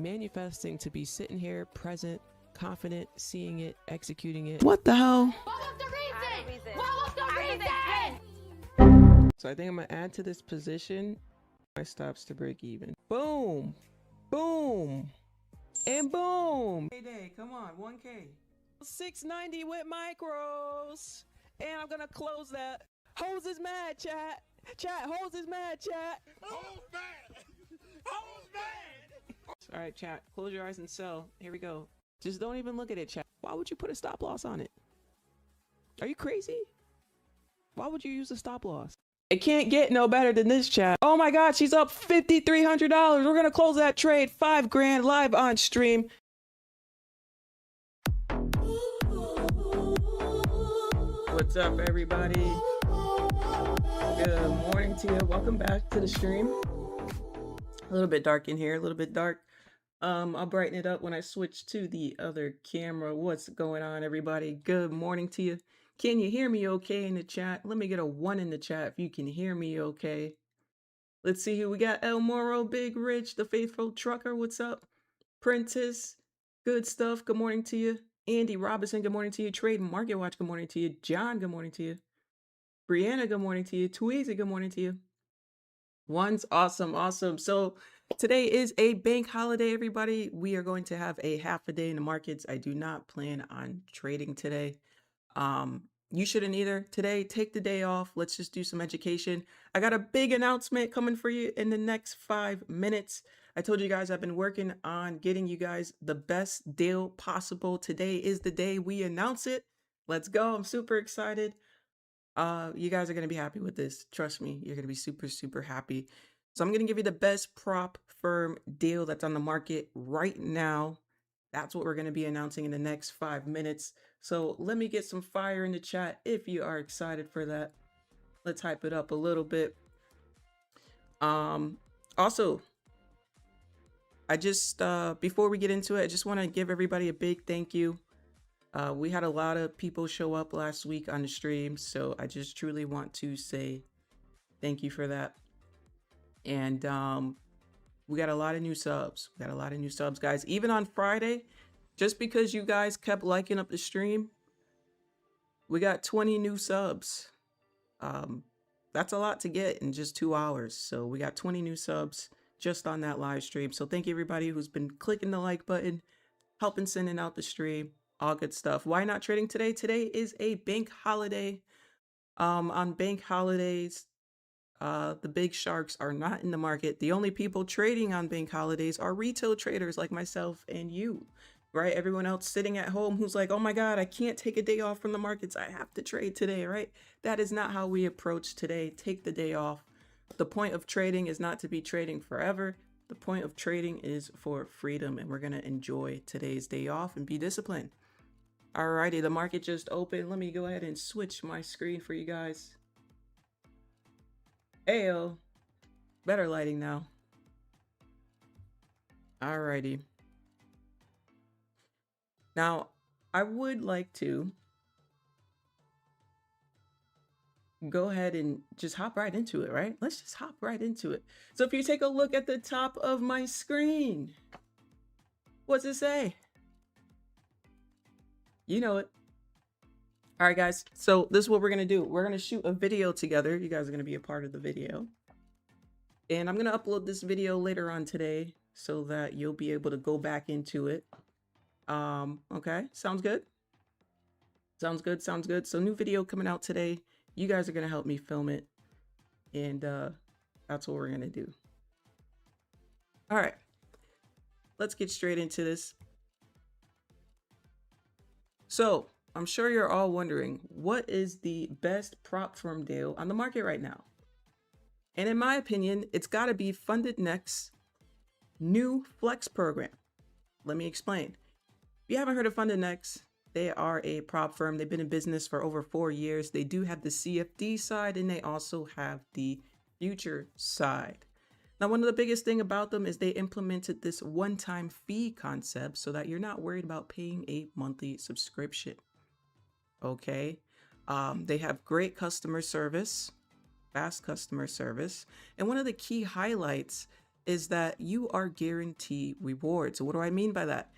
manifesting to be sitting here present, confident, seeing it, executing it. What the hell? What was the reason? What was the reason? So I think I'm gonna add to this position my stops to break even. Boom, boom, and boom. Day, come on, 1K. 690 with micros. And I'm gonna close that. Hose is mad, chat. Chat, hose is mad, chat. Hose mad. Hose mad. All right, chat, close your eyes and sell. Here we go. Just don't even look at it, chat. Why would you put a stop loss on it? Are you crazy? Why would you use a stop loss? It can't get no better than this, chat. Oh my God, she's up $5,300. We're gonna close that trade. 5 grand live on stream. What's up, everybody? Good morning to you. Welcome back to the stream. A little bit dark in here, a little bit dark. I'll brighten it up when I switch to the other camera. What's going on, everybody? Good morning to you. Can you hear me okay in the chat? Let me get a 1 in the chat if you can hear me okay. Let's see who we got. El Moro, Big Rich, the Faithful Trucker. What's up? Prentice, good stuff. Good morning to you. Andy Robinson, good morning to you. Trade Market Watch, good morning to you. John, good morning to you. Brianna, good morning to you. Tweezy, good morning to you. One's awesome, awesome. So today is a bank holiday, everybody. We are going to have a half a day in the markets. I do not plan on trading today. You shouldn't either. Today, take the day off. Let's just do some education. I got a big announcement coming for you in the next 5 minutes. I told you guys I've been working on getting you guys the best deal possible. Today is the day we announce it. Let's go. I'm super excited. You guys are going to be happy with this. Trust me, you're going to be super, super happy. So I'm going to give you the best prop firm deal that's on the market right now. That's what we're going to be announcing in the next 5 minutes. So let me get some fire in the chat if you are excited for that. Let's hype it up a little bit. Also, I just, before we get into it, I just want to give everybody a big thank you. We had a lot of people show up last week on the stream, so I just truly want to say thank you for that. And we got a lot of new subs. We got a lot of new subs, guys. Even on Friday, just because you guys kept liking up the stream, we got 20 new subs. That's a lot to get in just 2 hours. So we got 20 new subs just on that live stream. So thank you everybody who's been clicking the like button, helping sending out the stream, all good stuff. Why not trading today? Today is a bank holiday. On bank holidays, the big sharks are not in the market. The only people trading on bank holidays are retail traders like myself and you, right? Everyone else sitting at home who's like, oh my God, I can't take a day off from the markets. I have to trade today, right? That is not how we approach today. Take the day off. The point of trading is not to be trading forever. The point of trading is for freedom, and we're going to enjoy today's day off and be disciplined. Alrighty, the market just opened. Let me go ahead and switch my screen for you guys. Ayo, better lighting now. Alrighty. Now, I would like to go ahead and just hop right into it, right? Let's just hop right into it. So if you take a look at the top of my screen, what's it say? You know it. All right, guys. So this is what we're going to do. We're going to shoot a video together. You guys are going to be a part of the video. And I'm going to upload this video later on today so that you'll be able to go back into it. Okay. Sounds good. Sounds good. Sounds good. So new video coming out today. You guys are going to help me film it. And that's what we're going to do. All right. Let's get straight into this. So I'm sure you're all wondering, what is the best prop firm deal on the market right now? And in my opinion, it's got to be Funded Next new flex program. Let me explain. If you haven't heard of Funded Next, they are a prop firm. They've been in business for over 4 years. They do have the CFD side, and they also have the future side. Now, one of the biggest thing about them is they implemented this one-time fee concept so that you're not worried about paying a monthly subscription. Okay. They have great customer service, fast customer service. And one of the key highlights is that you are guaranteed rewards. So what do I mean by that?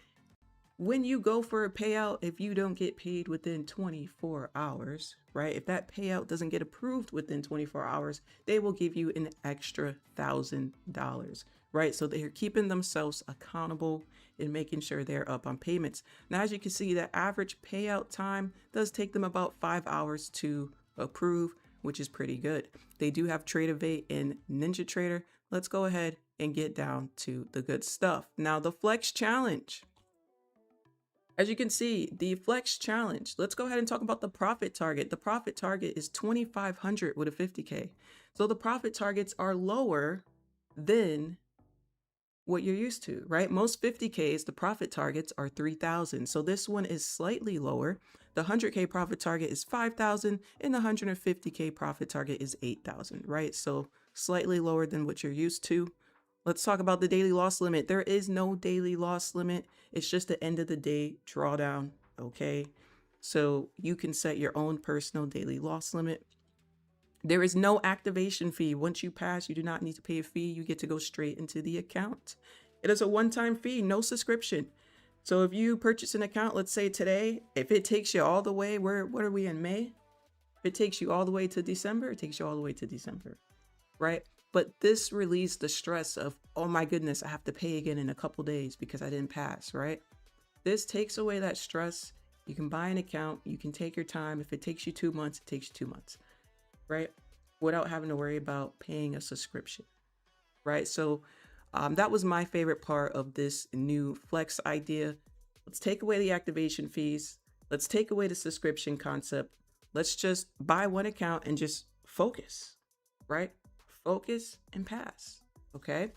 When you go for a payout, if you don't get paid within 24 hours, right? If that payout doesn't get approved within 24 hours, they will give you an extra $1,000, right? So they're keeping themselves accountable and making sure they're up on payments. Now, as you can see, the average payout time does take them about 5 hours to approve, which is pretty good. They do have Tradingviews and NinjaTrader. Let's go ahead and get down to the good stuff. Now, the Flex Challenge. As you can see, the Flex Challenge, let's go ahead and talk about the profit target. The profit target is 2,500 with a 50K. So the profit targets are lower than what you're used to, right? Most 50Ks, the profit targets are 3,000. So this one is slightly lower. The 100K profit target is 5,000 and the 150K profit target is 8,000, right? So slightly lower than what you're used to. Let's talk about the daily loss limit. There is no daily loss limit. It's just the end of the day drawdown, okay? So you can set your own personal daily loss limit. There is no activation fee. Once you pass, you do not need to pay a fee. You get to go straight into the account. It is a one-time fee, no subscription. So if you purchase an account, let's say today, if it takes you all the way, what are we in May? If it takes you all the way to December, it takes you all the way to December, right? But this relieves the stress of, oh my goodness, I have to pay again in a couple days because I didn't pass, right? This takes away that stress. You can buy an account. You can take your time. If it takes you 2 months, it takes you 2 months, right? Without having to worry about paying a subscription, right? So that was my favorite part of this new Flex idea. Let's take away the activation fees. Let's take away the subscription concept. Let's just buy one account and just focus, right? Focus and pass, okay?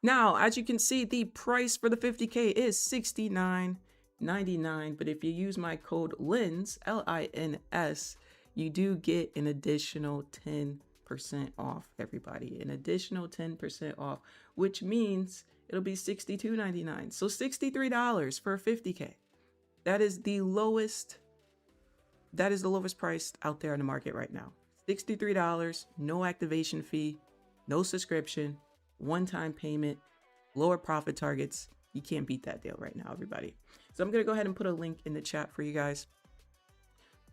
Now, as you can see, the price for the 50K is $69.99, but if you use my code LINS, LINS, you do get an additional 10% off, everybody. An additional 10% off, which means it'll be $62.99. So $63 for a 50K. That is the lowest price out there on the market right now. $63, no activation fee, no subscription, one-time payment, lower profit targets. You can't beat that deal right now, everybody. So I'm going to go ahead and put a link in the chat for you guys.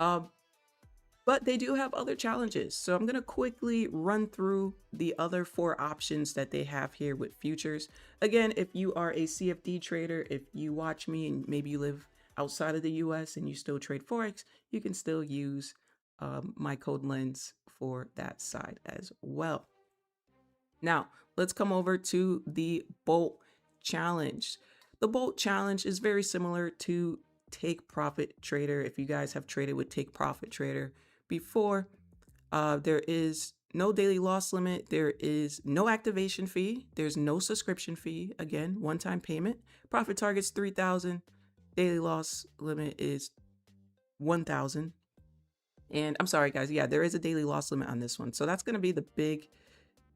But they do have other challenges. So I'm going to quickly run through the other 4 options that they have here with futures. Again, if you are a CFD trader, if you watch me and maybe you live outside of the US and you still trade Forex, you can still use my code LINS for that side as well. Now, let's come over to the Bolt Challenge. The Bolt Challenge is very similar to Take Profit Trader. If you guys have traded with Take Profit Trader before, there is no daily loss limit. There is no activation fee. There's no subscription fee. Again, one-time payment. Profit target's 3,000. Daily loss limit is 1,000. And I'm sorry, guys. Yeah, there is a daily loss limit on this one. So that's going to be the big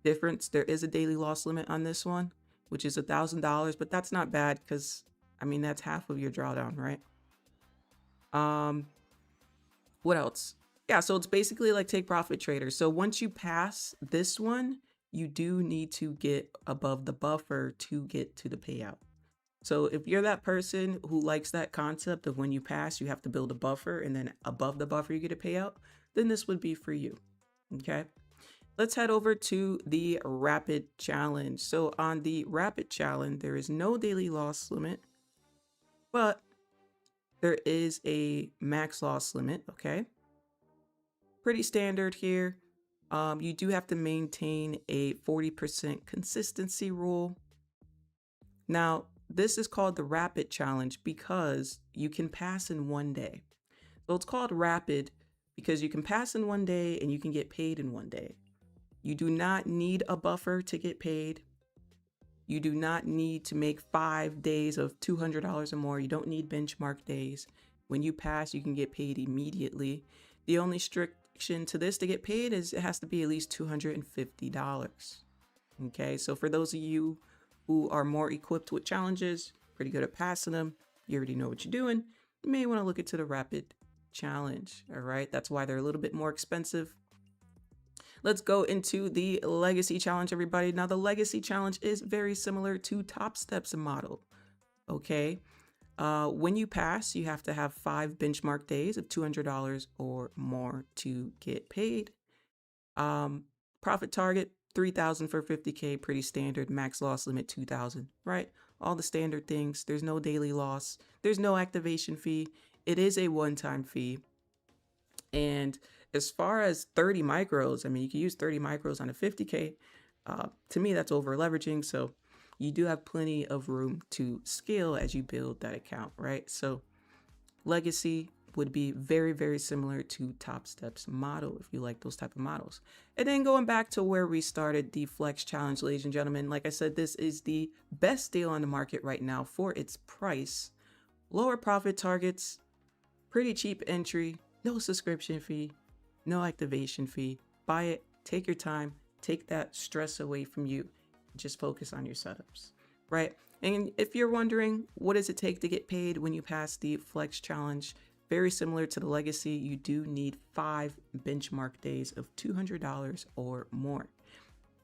difference. There is a daily loss limit on this one, which is $1,000, but that's not bad because, I mean, that's half of your drawdown, right? What else? Yeah, so it's basically like Take Profit Trader. So once you pass this one, you do need to get above the buffer to get to the payout. So if you're that person who likes that concept of when you pass, you have to build a buffer and then above the buffer, you get a payout, then this would be for you. Okay. Let's head over to the Rapid Challenge. So on the Rapid Challenge, there is no daily loss limit, but there is a max loss limit. Okay. Pretty standard here. You do have to maintain a 40% consistency rule. Now, this is called the Rapid Challenge because you can pass in one day. So it's called Rapid because you can pass in one day and you can get paid in one day. You do not need a buffer to get paid. You do not need to make 5 days of $200 or more. You don't need benchmark days. When you pass, you can get paid immediately. The only restriction to this to get paid is it has to be at least $250. Okay, so for those of you who are more equipped with challenges, pretty good at passing them, you already know what you're doing, you may want to look into the Rapid Challenge. All right, that's why they're a little bit more expensive. let's go into the legacy challenge, everybody. Now, the legacy challenge is very similar to Top Steps model. Okay. When you pass, you have to have 5 benchmark days of $200 or more to get paid. Profit target 3,000 for 50K, pretty standard. Max loss limit 2,000, right? All the standard things. There's no daily loss. There's no activation fee. It is a one-time fee. And as far as 30 micros, I mean, you can use 30 micros on a 50K. To me, that's over leveraging. So you do have plenty of room to scale as you build that account, right? So legacy would be very, very similar to Top Steps model if you like those type of models. And then going back to where we started, the Flex Challenge, ladies and gentlemen, like I said, this is the best deal on the market right now for its price. Lower profit targets, pretty cheap entry, no subscription fee, no activation fee. Buy it, take your time, take that stress away from you. Just focus on your setups, right? And if you're wondering, what does it take to get paid when you pass the Flex Challenge? Very similar to the Legacy, you do need 5 benchmark days of $200 or more.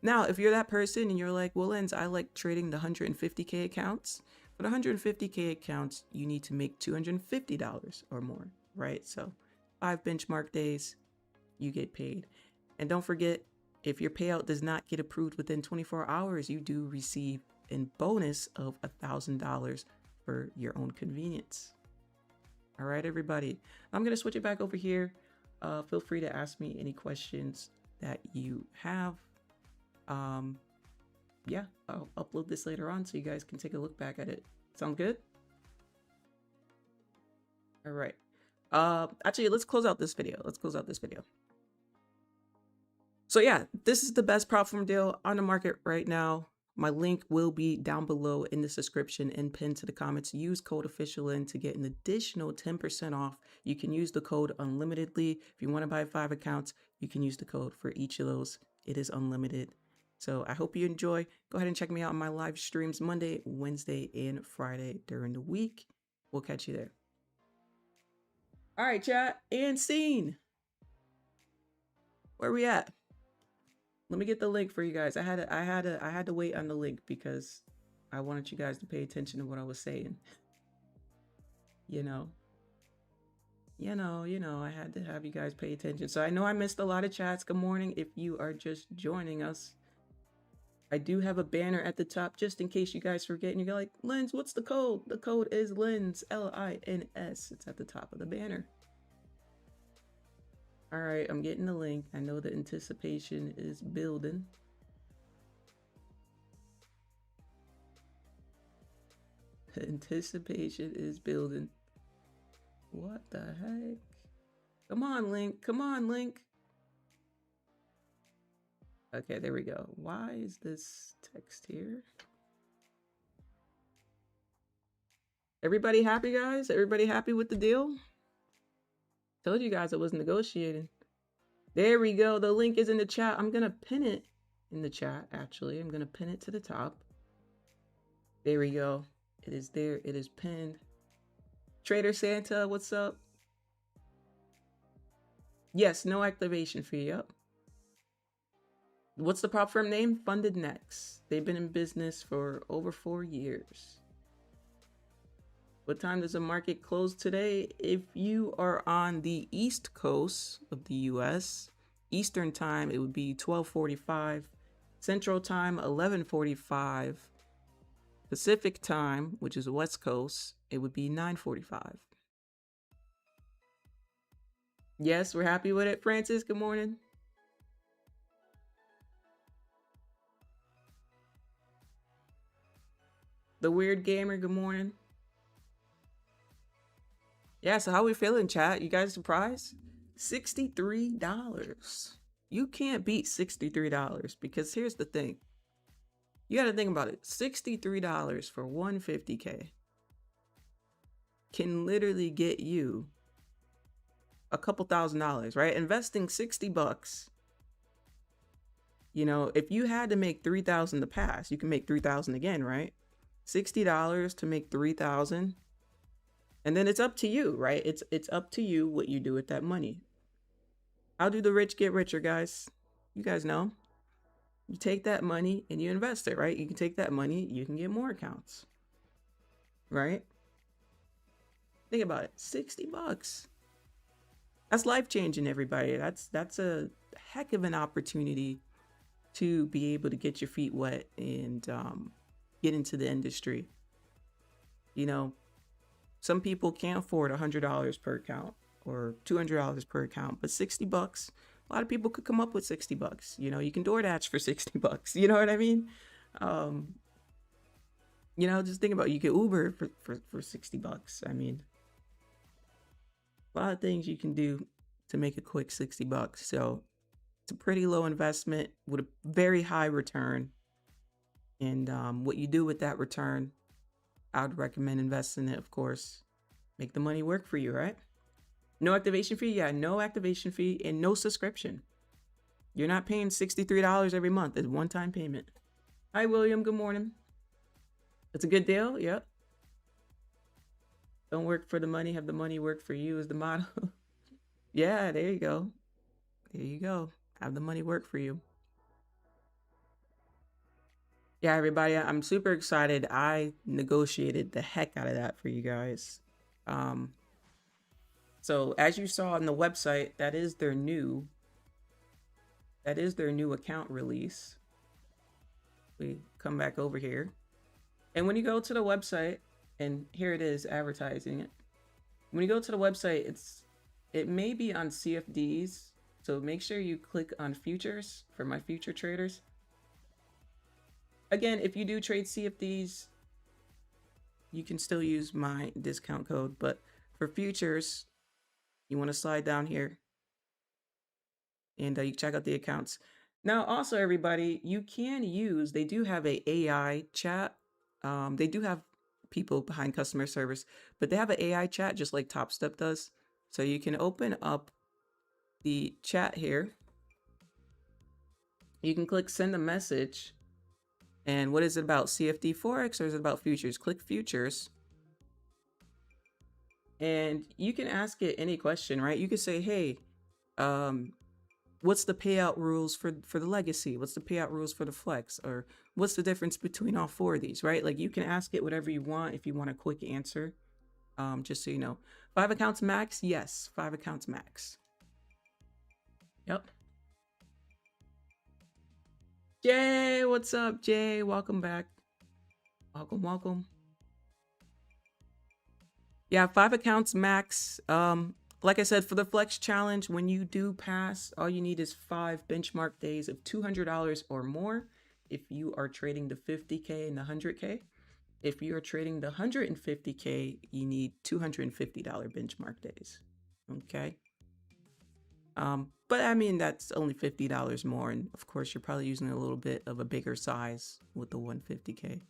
Now, if you're that person and you're like, well, Lens, I like trading the 150K accounts. For the 150K accounts, you need to make $250 or more, right? So 5 benchmark days, you get paid. And don't forget, if your payout does not get approved within 24 hours, you do receive a bonus of $1,000 for your own convenience. All right, everybody. I'm going to switch it back over here. Feel free to ask me any questions that you have. Yeah, I'll upload this later on so you guys can take a look back at it. Sound good? All right. Actually, let's close out this video. So yeah, this is the best prop firm deal on the market right now. My link will be down below in the description and pinned to the comments. Use code officialin to get an additional 10% off. You can use the code unlimitedly. If you want to buy 5 accounts, you can use the code for each of those. It is unlimited. So I hope you enjoy. Go ahead and check me out on my live streams Monday, Wednesday, and Friday during the week. We'll catch you there. All right, chat, and scene. Where we at? Let me get the link for you guys. I had to wait on the link because I wanted you guys to pay attention to what I was saying. I had to have you guys pay attention. So I know I missed a lot of chats. Good morning if you are just joining us. I do have a banner at the top just in case you guys forget and you're like, Lens, what's the code? The code is Lens, Lins. It's at the top of the banner. All right, I'm getting the link. I know the anticipation is building. The anticipation is building. What the heck? Come on, link. Come on, link. Okay, there we go. Why is this text here? Everybody happy, guys? Everybody happy with the deal? Told you guys I was negotiating. There we go. The link is in the chat. I'm going to pin it in the chat, actually. I'm going to pin it to the top. There we go. It is there. It is pinned. Trader Santa, what's up? Yes, no activation fee. Yep. What's the prop firm name? Funded Next. They've been in business for over 4 years. What time does the market close today? If you are on the East Coast of the US, Eastern time, it would be 12:45. Central time, 11:45. Pacific time, which is West Coast, it would be 9:45. Yes, we're happy with it. Francis, good morning. The Weird Gamer, good morning. Yeah, so how we feeling, chat? You guys surprised? $63. You can't beat $63 because here's the thing. You got to think about it. $63 for 150K can literally get you a couple $1,000s, right? Investing $60. If you had to make 3,000 to pass, you can make 3,000 again, right? $60 to make 3,000. And then it's up to you, right? It's up to you what you do with that money. How do the rich get richer, guys? You guys know. You take that money and you invest it, right? You can take that money, you can get more accounts, right? Think about it, 60 bucks. That's life-changing, everybody. That's a heck of an opportunity to be able to get your feet wet and get into the industry. You know, some people can't afford $100 per account or $200 per account, but 60 bucks, a lot of people could come up with 60 bucks. You know, you can DoorDash for 60 bucks. You know what I mean? You know, just think about it. You get Uber for 60 bucks. I mean, a lot of things you can do to make a quick 60 bucks. So it's a pretty low investment with a very high return. And what you do with that return, I would recommend investing it, of course. Make the money work for you, right? No activation fee? Yeah, no activation fee and no subscription. You're not paying $63 every month. It's one-time payment. Hi, William. Good morning. It's a good deal. Yep. Don't work for the money. Have the money work for you is the motto. Yeah, there you go. There you go. Have the money work for you. Yeah, everybody, I'm super excited. I negotiated the heck out of that for you guys. So as you saw on the website, that is their new account release. We come back over here. And when you go to the website, and here it is advertising it. When you go to the website, it may be on CFDs. So make sure you click on futures for my future traders. Again, if you do trade CFDs, you can still use my discount code, but for futures, you want to slide down here and you check out the accounts. Now, also everybody, you can use, they do have a AI chat. They do have people behind customer service, but they have an AI chat just like Top Step does. So you can open up the chat here. You can click send a message. And what is it about? CFD Forex or is it about futures? Click futures. And you can ask it any question, right? You can say, hey, what's the payout rules for the legacy? What's the payout rules for the flex? Or what's the difference between all four of these, right? Like you can ask it whatever you want if you want a quick answer. Just so you know. 5 accounts max? Yes, 5 accounts max. Yep. Jay, what's up, Jay? Welcome back. Welcome. Yeah, 5 accounts max. Like I said, for the flex challenge, when you do pass, all you need is 5 benchmark days of $200 or more. If you are trading the 50K and the 100K. If you are trading the 150K, you need $250 benchmark days. Okay. But I mean, that's only $50 more. And of course, you're probably using a little bit of a bigger size with the 150K.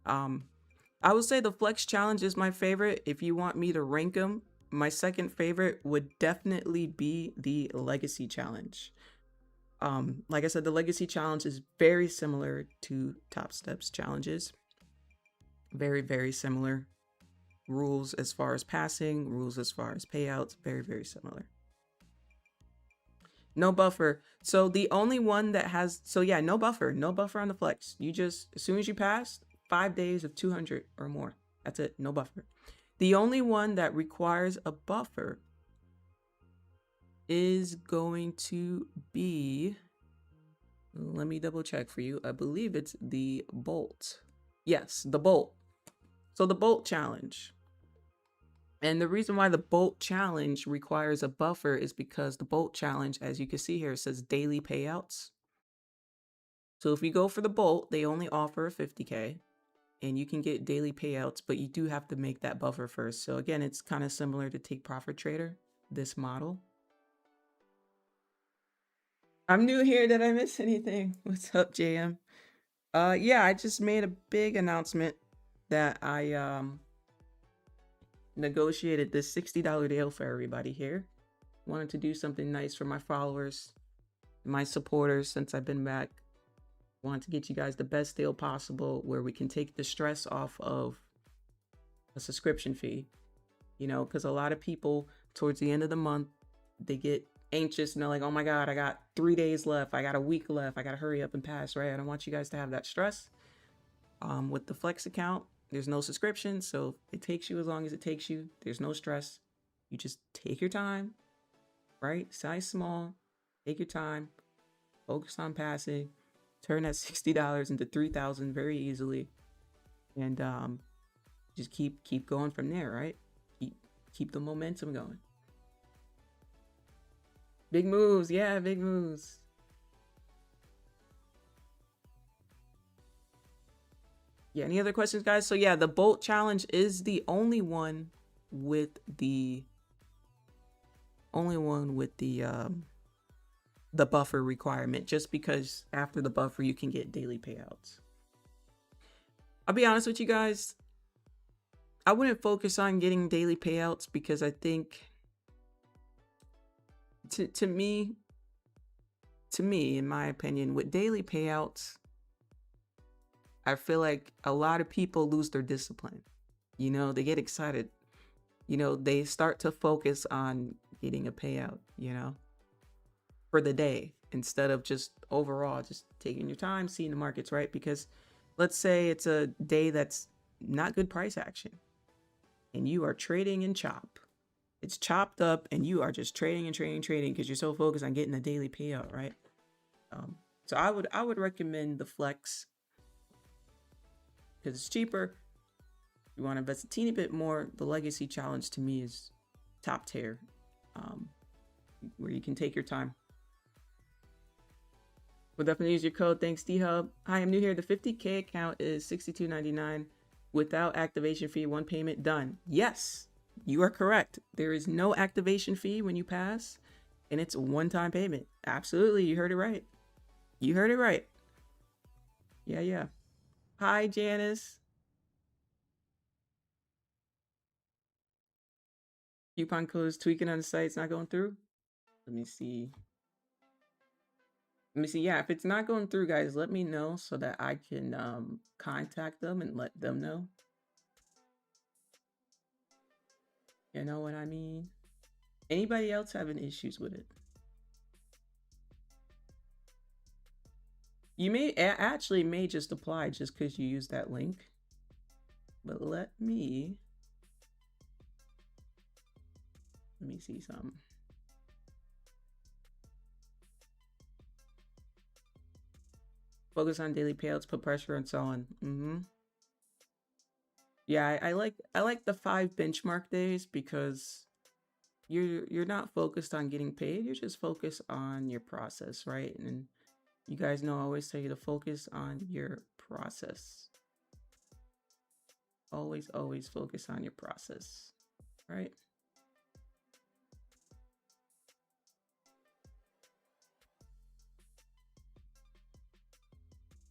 I would say the flex challenge is my favorite. If you want me to rank them, my second favorite would definitely be the legacy challenge. Like I said, the legacy challenge is very similar to Top Steps challenges. Very, very similar. Rules as far as passing, rules as far as payouts, very, very similar. No buffer. So the only one that has, so yeah, no buffer on the flex. You just, as soon as you pass, 5 days of 200 or more. That's it, no buffer. The only one that requires a buffer is going to be, let me double check for you. I believe it's the Bolt. Yes, the Bolt. So the Bolt challenge. And the reason why the Bolt challenge requires a buffer is because the Bolt challenge, as you can see here, says daily payouts. So if you go for the Bolt, they only offer 50K and you can get daily payouts, but you do have to make that buffer first. So again, it's kind of similar to Take Profit Trader, this model. I'm new here. Did I miss anything? What's up, JM? Yeah, I just made a big announcement that I negotiated this $60 deal for everybody here. Wanted to do something nice for my followers, my supporters since I've been back. Wanted to get you guys the best deal possible where we can take the stress off of a subscription fee. You know, because a lot of people towards the end of the month, they get anxious and they're like, oh my God, I got 3 days left. I got a week left. I got to hurry up and pass, right? I don't want you guys to have that stress. With the Flex account, there's no subscription. So it takes you as long as it takes you. There's no stress. You just take your time, right? Size small, take your time, focus on passing, turn that $60 into $3,000 very easily. And just keep going from there, right? Keep the momentum going. Big moves, yeah, big moves. Yeah, any other questions, guys? So yeah, the Bolt challenge is the only one with the buffer requirement, just because after the buffer you can get daily payouts. I'll be honest with you guys, I wouldn't focus on getting daily payouts because I think to me, in my opinion, with daily payouts, I feel like a lot of people lose their discipline. You know, they get excited. You know, they start to focus on getting a payout, you know, for the day instead of just overall just taking your time, seeing the markets, right? Because let's say it's a day that's not good price action and you are trading in chop. It's chopped up and you are just trading because you're so focused on getting a daily payout, right? So I would recommend the Flex because it's cheaper. You want to invest a teeny bit more. The Legacy challenge to me is top tier, where you can take your time. We'll definitely use your code. Thanks, D-Hub. Hi, I'm new here. The 50K account is $62.99 without activation fee. One payment done. Yes, you are correct. There is no activation fee when you pass, and it's a one-time payment. Absolutely, you heard it right. You heard it right. Yeah. Hi, Janice. Coupon code is tweaking on the site. It's not going through. Let me see. Yeah, if it's not going through, guys, let me know so that I can contact them and let them know. You know what I mean? Anybody else having issues with it? You may actually just apply just because you use that link. But let me see something. Focus on daily payouts, put pressure and so on. Yeah, I like the 5 benchmark days because you're not focused on getting paid. You're just focused on your process, right? And you guys know I always tell you to focus on your process. Always focus on your process, right?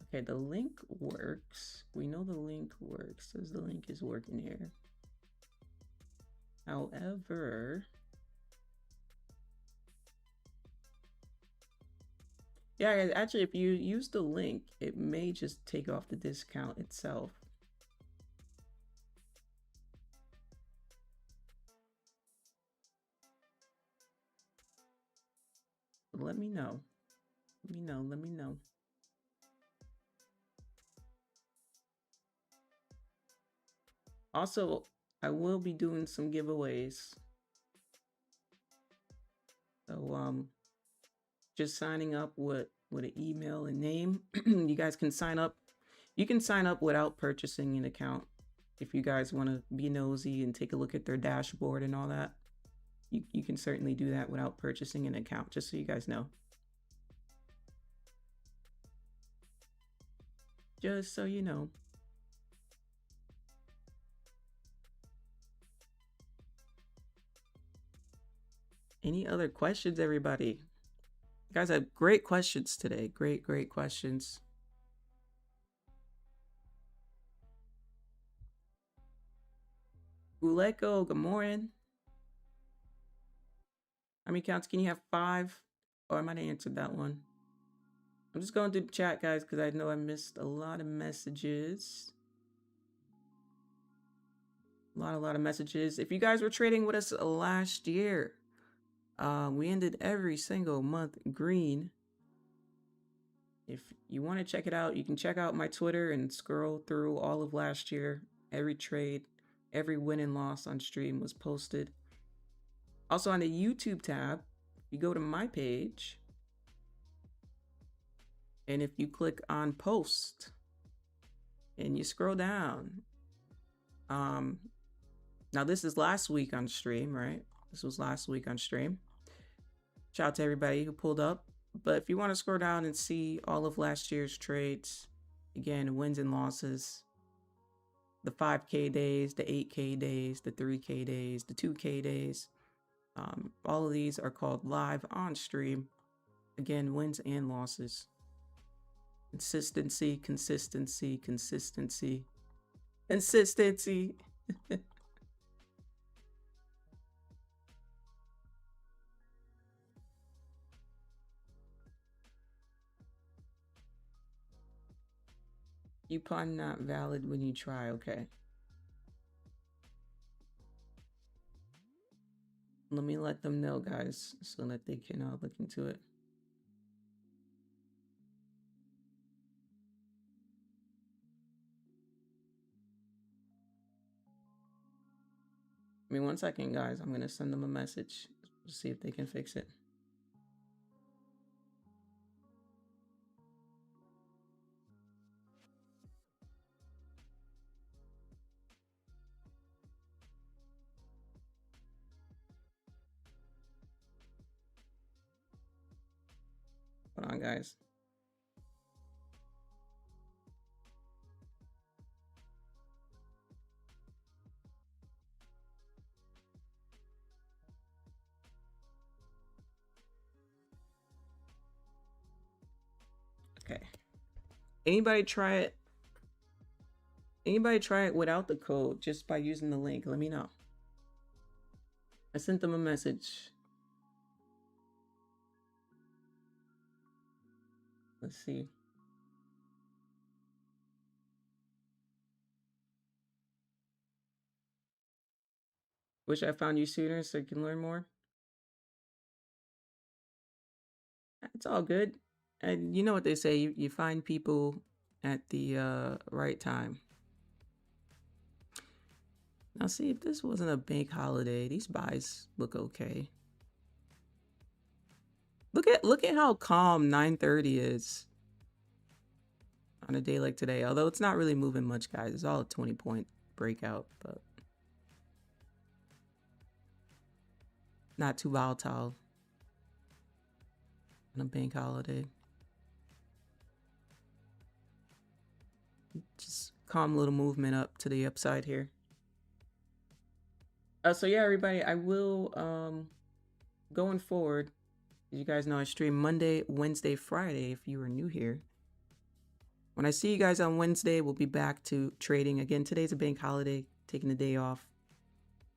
Okay, the link works. We know the link works. Says the link is working here. However, yeah, actually, if you use the link, it may just take off the discount itself. Let me know. Let me know. Also, I will be doing some giveaways. So, just signing up with an email and name. You guys can sign up. You can sign up without purchasing an account. If you guys want to be nosy and take a look at their dashboard and all that, you can certainly do that without purchasing an account, just so you guys know. Just so you know. Any other questions, everybody? You guys have great questions today. Great questions. Uleko, good morning. How many counts can you have? 5? Oh, I might have answered that one. I'm just going through the chat, guys, because I know I missed a lot of messages. A lot of messages. If you guys were trading with us last year, We ended every single month green. If you want to check it out, you can check out my Twitter and scroll through all of last year. Every trade, every win and loss on stream was posted. Also on the YouTube tab, you go to my page, and if you click on post and you scroll down, now this is last week on stream, right? This was last week on stream. Shout out to everybody who pulled up. But if you want to scroll down and see all of last year's trades, again, wins and losses, the 5K days, the 8K days, the 3K days, the 2K days, all of these are called live on stream. Again, wins and losses. Consistency, consistency, consistency, consistency. Coupon not valid when you try, okay. Let me let them know, guys, so that they can look into it. I mean, 1 second, guys. I'm gonna send them a message to see if they can fix it. Hold on, guys. Okay. Anybody try it? Anybody try it without the code, just by using the link? Let me know. I sent them a message. Let's see. Wish I found you sooner so you can learn more. It's all good. And you know what they say, you find people at the right time. Now see, if this wasn't a bank holiday, these buys look okay. Look at how calm 9:30 is on a day like today. Although it's not really moving much, guys. It's all a 20-point breakout, but not too volatile on a bank holiday. Just calm little movement up to the upside here. So yeah, everybody, I will going forward, as you guys know, I stream Monday, Wednesday, Friday if you are new here. When I see you guys on Wednesday, we'll be back to trading. Again, today's a bank holiday, taking the day off,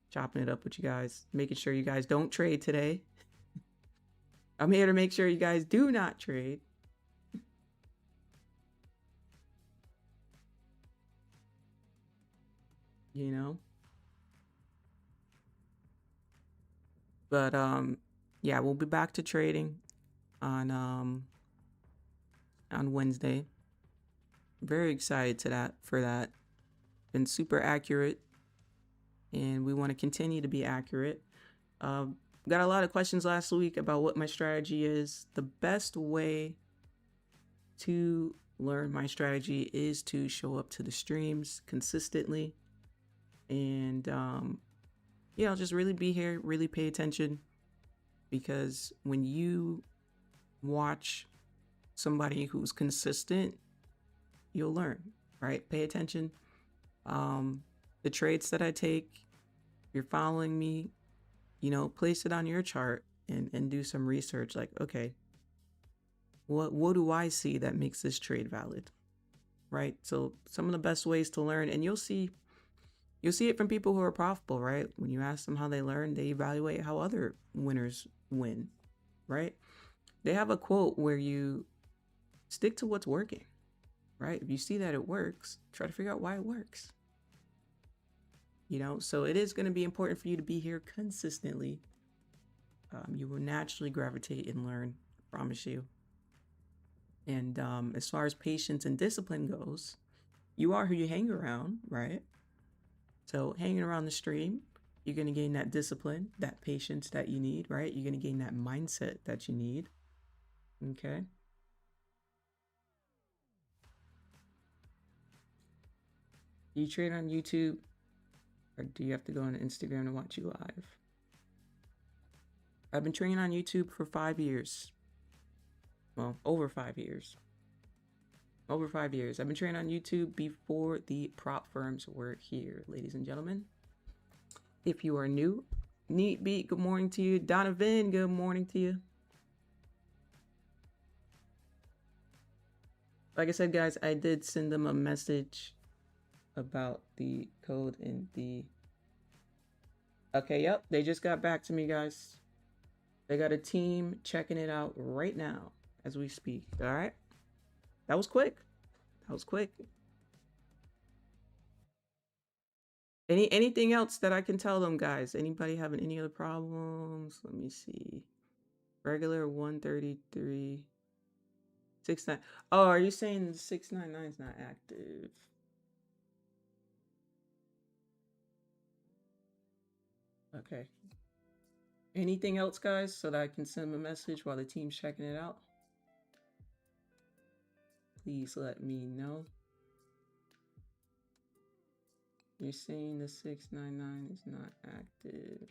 chopping it up with you guys, making sure you guys don't trade today. I'm here to make sure you guys do not trade. You know? But yeah, we'll be back to trading on Wednesday. Very excited for that. Been super accurate, and we want to continue to be accurate. Got a lot of questions last week about what my strategy is. The best way to learn my strategy is to show up to the streams consistently, and yeah, I'll just really be here, really pay attention, because when you watch somebody who's consistent, you'll learn, right? Pay attention. The trades that I take, if you're following me, you know, place it on your chart and do some research. Like, okay, what do I see that makes this trade valid, right? So some of the best ways to learn, and you'll see it from people who are profitable, right? When you ask them how they learn, they evaluate how other winners win, right? They have a quote where you stick to what's working, right? If you see that it works, try to figure out why it works. You know, so it is going to be important for you to be here consistently. You will naturally gravitate and learn, I promise you. And as far as patience and discipline goes, you are who you hang around, right? So hanging around the stream, you're going to gain that discipline, that patience that you need, right? You're going to gain that mindset that you need. Okay. Do you trade on YouTube, or do you have to go on Instagram to watch you live? I've been trading on YouTube for 5 years. Well, over 5 years. Over 5 years. I've been trading on YouTube before the prop firms were here, ladies and gentlemen. If you are new, Neat Beat, good morning to you. Donovan, good morning to you. Like I said, guys, I did send them a message about the code in the... Okay, yep, they just got back to me, guys. They got a team checking it out right now as we speak. All right. That was quick. That was quick. Anything else that I can tell them, guys? Anybody having any other problems? Let me see. Regular 133. 69. Oh, are you saying 699 is not active? Okay. Anything else, guys, so that I can send them a message while the team's checking it out? Please let me know. You're saying the 699 is not active.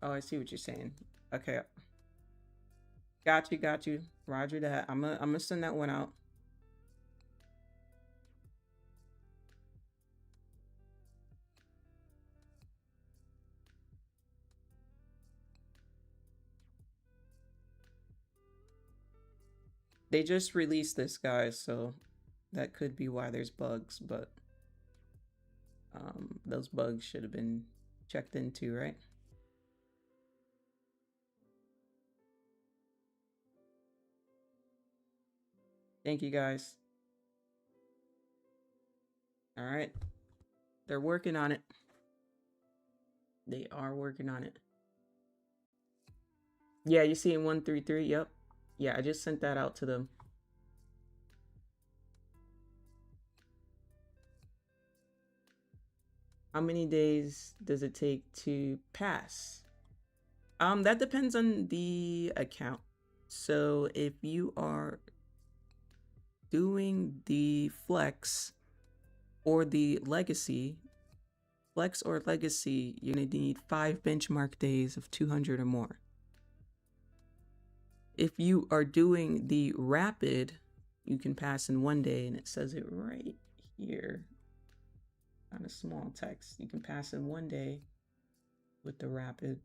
Oh, I see what you're saying. Okay. Got you. Roger that. I'm gonna send that one out. They just released this, guys, so that could be why there's bugs, but those bugs should have been checked into, right? Thank you, guys. All right. They're working on it. They are working on it. Yeah, you see in 133? Yep. Yeah, I just sent that out to them. How many days does it take to pass? That depends on the account. So if you are doing the flex or the legacy, flex or legacy, you're gonna need 5 benchmark days of 200 or more. If you are doing the rapid, you can pass in 1 day, and it says it right here on a small text. You can pass in 1 day with the rapid.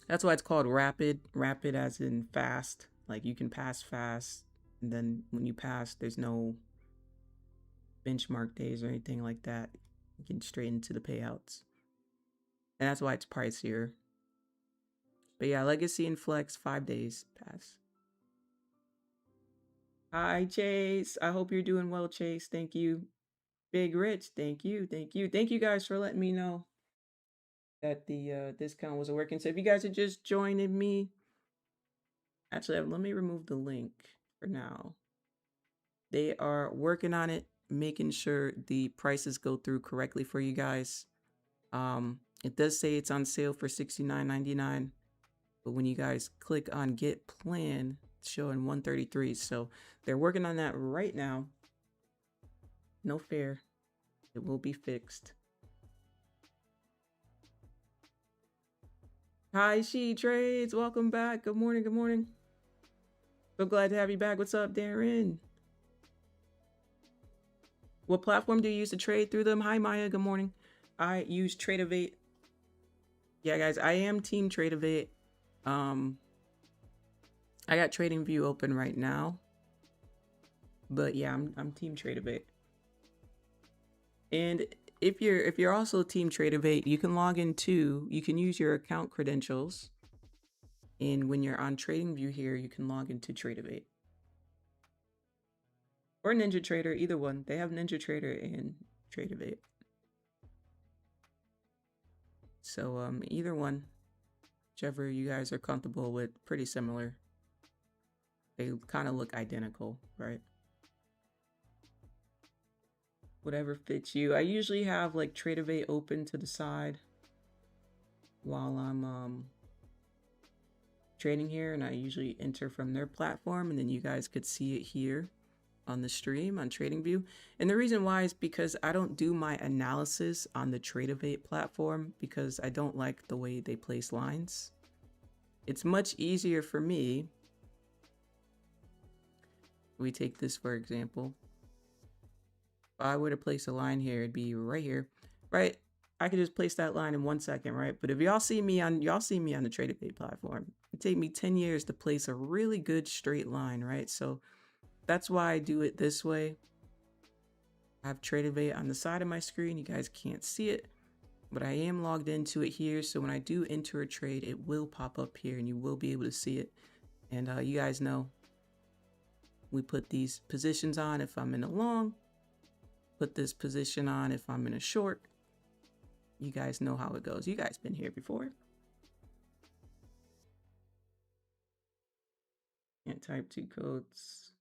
That's why it's called rapid. Rapid as in fast. Like you can pass fast, and then when you pass, there's no benchmark days or anything like that. You can straight into the payouts. And that's why it's pricier. But yeah, legacy and flex, 5 days pass. Hi, Chase. I hope you're doing well, Chase. Thank you. Big Rich, thank you. Thank you guys for letting me know that the discount wasn't working. So if you guys are just joining me, actually, let me remove the link for now. They are working on it, making sure the prices go through correctly for you guys. It does say it's on sale for $69.99, but when you guys click on Get Plan, it's showing 133. So they're working on that right now. No fear, it will be fixed. Hi, She Trades. Welcome back. Good morning. Good morning. So glad to have you back. What's up, Darren? What platform do you use to trade through them? Hi, Maya. Good morning. I use Tradingviews. Yeah, guys, I am Team Tradingviews. I got TradingView open right now, but yeah, I'm Team Tradingviews. And if you're also Team Tradingviews, you can log in too. You can use your account credentials, and when you're on TradingView here, you can log into Tradingviews. or NinjaTrader, either one. They have NinjaTrader and Tradingviews. So either one, whichever you guys are comfortable with, pretty similar. They kind of look identical, right? Whatever fits you. I usually have like Tradingviews open to the side while I'm trading here, and I usually enter from their platform, and then you guys could see it here on the stream on TradingView. And the reason why is because I don't do my analysis on the Tradingviews platform because I don't like the way they place lines. It's much easier for me. We take this for example. If I were to place a line here, it'd be right here, right? I could just place that line in 1 second, right? But if y'all see me on the Tradingviews platform, it take me 10 years to place a really good straight line, right? So that's why I do it this way. I have Tradingviews on the side of my screen. You guys can't see it, but I am logged into it here. So when I do enter a trade, it will pop up here and you will be able to see it. And you guys know we put these positions on if I'm in a long, put this position on if I'm in a short. You guys know how it goes. You guys been here before. Can't type 2 codes.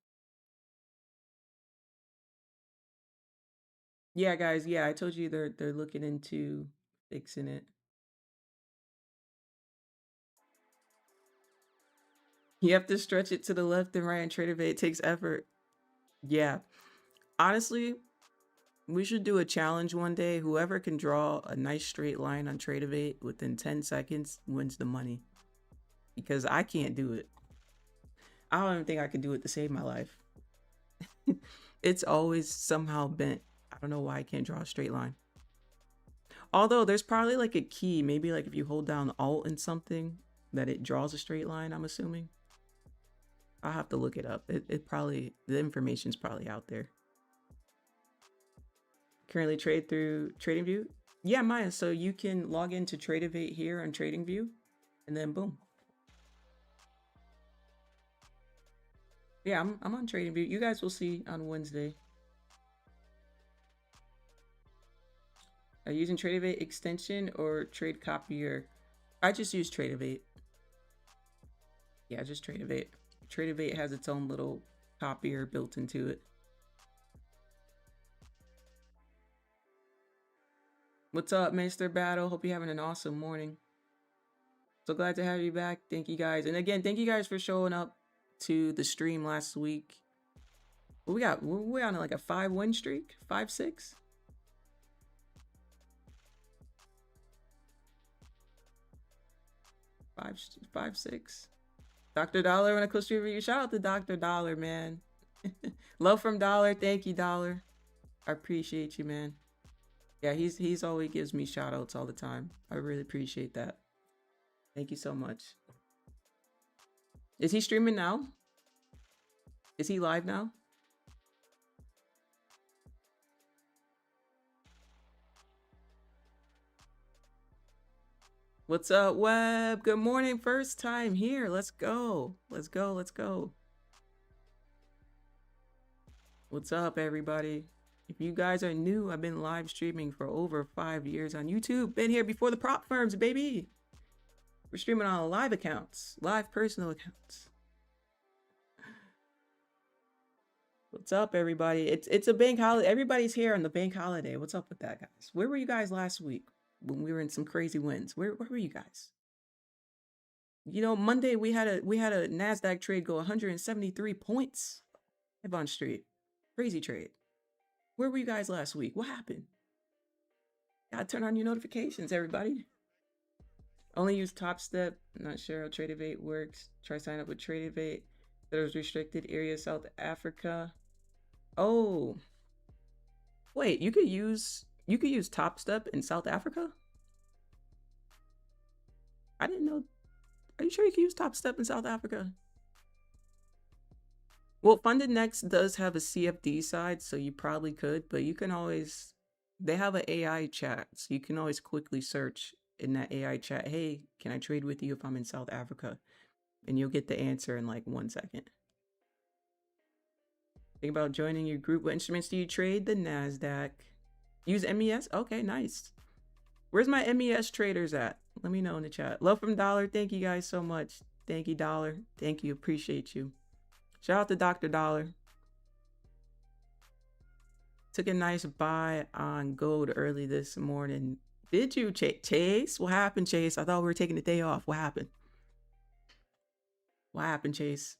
Yeah, guys. Yeah, I told you they're looking into fixing it. You have to stretch it to the left and right and Tradingviews. It takes effort. Yeah. Honestly, we should do a challenge one day. Whoever can draw a nice straight line on Tradingviews within 10 seconds wins the money. Because I can't do it. I don't even think I could do it to save my life. It's always somehow bent. I don't know why I can't draw a straight line. Although there's probably like a key, maybe like if you hold down Alt and something, that it draws a straight line, I'm assuming. I'll have to look it up. It probably, the information's probably out there. Currently trade through TradingViews? Yeah, Maya, so you can log into Tradingviews here on TradingViews, and then boom. Yeah, I'm on TradingViews. You guys will see on Wednesday. Are you using Tradingviews extension or trade copier? I just use Tradingviews. Yeah, just Tradingviews. Tradingviews has its own little copier built into it. What's up, Mr. Battle? Hope you're having an awesome morning. So glad to have you back. Thank you guys. And again, thank you guys for showing up to the stream last week. What we got? We're on like a 5-win streak? 5-6? 5-6. Dr. Dollar, when I close to review, shout out to Dr. Dollar, man. Love from Dollar. Thank you, Dollar. I appreciate you, man. Yeah, he's always gives me shout outs all the time. I really appreciate that. Thank you so much. Is he streaming now? Is he live now? What's up, Web? Good morning. First time here. Let's go. Let's go. Let's go. What's up, everybody? If you guys are new, I've been live streaming for over 5 years on YouTube. Been here before the prop firms, baby. We're streaming on live accounts, live personal accounts. What's up, everybody? It's a bank holiday. Everybody's here on the bank holiday. What's up with that, guys? Where were you guys last week when we were in some crazy wins? Where were you guys? You know, Monday we had a Nasdaq trade go 173 points. Evon Street, crazy trade. Where were you guys last week? What happened? Gotta turn on your notifications, everybody. Only use Top Step. Not sure how Tradingviews works. Try sign up with Tradingviews. There's restricted area South Africa. Oh, wait, you could use Top Step in South Africa? I didn't know. Are you sure you can use Top Step in South Africa? Well, Funded Next does have a CFD side, so you probably could, but you can always, they have an AI chat, so you can always quickly search in that AI chat, hey, can I trade with you if I'm in South Africa? And you'll get the answer in like 1 second. Think about joining your group. What instruments do you trade? The Nasdaq. Use MES? Okay, nice. Where's my MES traders at? Let me know in the chat. Love from Dollar. Thank you guys so much. Thank you, Dollar. Thank you. Appreciate you. Shout out to Dr. Dollar. Took a nice buy on gold early this morning. Did you, Chase? What happened, Chase? I thought we were taking the day off. What happened? What happened, Chase?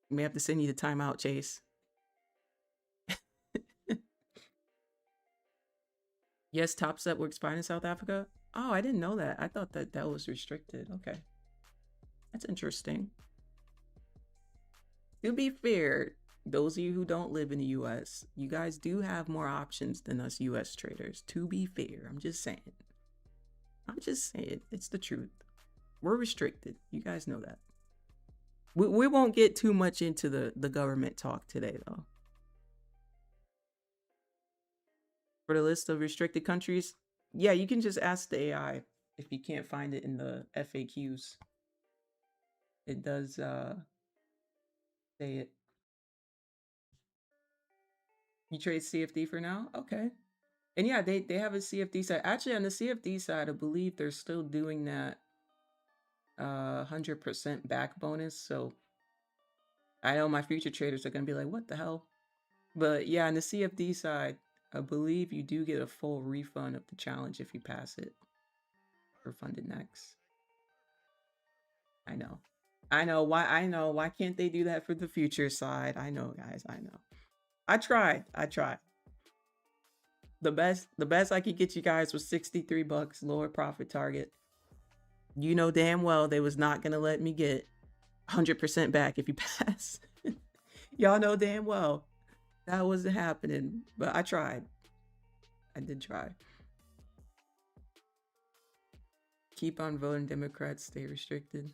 We may have to send you the timeout, Chase. Yes, Top Step works fine in South Africa. Oh, I didn't know that. I thought that that was restricted. Okay. That's interesting. To be fair, those of you who don't live in the US, you guys do have more options than us US traders. To be fair, I'm just saying. It's the truth. We're restricted. You guys know that. We won't get too much into the government talk today, though. For the list of restricted countries, yeah, you can just ask the AI if you can't find it in the FAQs. It does say it. You trade CFD for now? Okay. And yeah, they have a CFD side. Actually, on the CFD side, I believe they're still doing that 100% back bonus. So I know my future traders are going to be like, what the hell? But yeah, on the CFD side, I believe you do get a full refund of the challenge if you pass it for funded next. I know. Why can't they do that for the future side? I know, guys. I know. I tried. The best I could get you guys was 63 bucks, lower profit target. You know damn well they was not gonna let me get 100% back if you pass. Y'all know damn well that wasn't happening, but I tried. I did try. Keep on voting Democrats, stay restricted.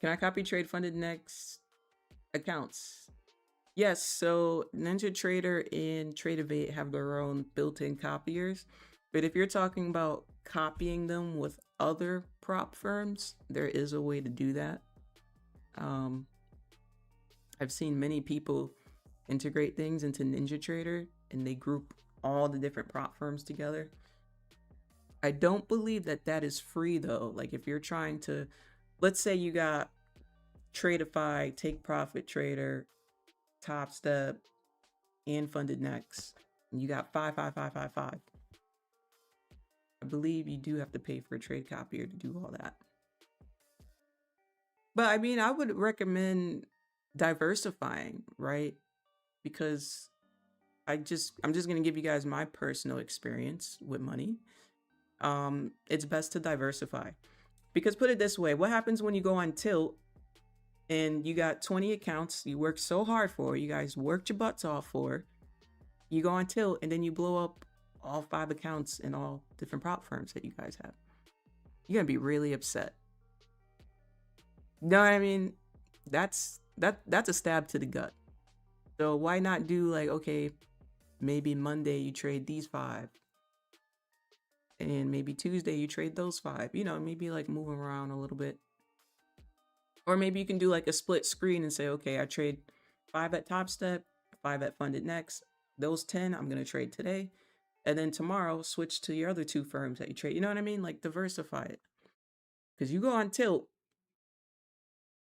Can I copy trade funded next accounts? Yes, so NinjaTrader and Tradingviews have their own built-in copiers. But if you're talking about copying them with other prop firms, there is a way to do that. I've seen many people integrate things into NinjaTrader and they group all the different prop firms together. I don't believe that that is free though. Like if you're trying to, let's say you got Tradify, Take Profit Trader, Top Step, and Funded Next, and you got 5. I believe you do have to pay for a trade copier to do all that. But I mean, I would recommend diversifying, right? Because I'm just gonna give you guys my personal experience with money. It's best to diversify. Because put it this way, what happens when you go on tilt and you got 20 accounts you worked so hard for, you guys worked your butts off for, you go on tilt and then you blow up all 5 accounts in all different prop firms that you guys have. You're gonna be really upset. No, I mean, that's a stab to the gut. So why not do like, okay, maybe Monday you trade these 5 and maybe Tuesday you trade those 5, you know, maybe like move them around a little bit. Or maybe you can do like a split screen and say, okay, I trade 5 at Top Step, 5 at Funded Next. Those 10 I'm going to trade today. And then tomorrow switch to your other 2 firms that you trade. You know what I mean? Like diversify it. Because you go on tilt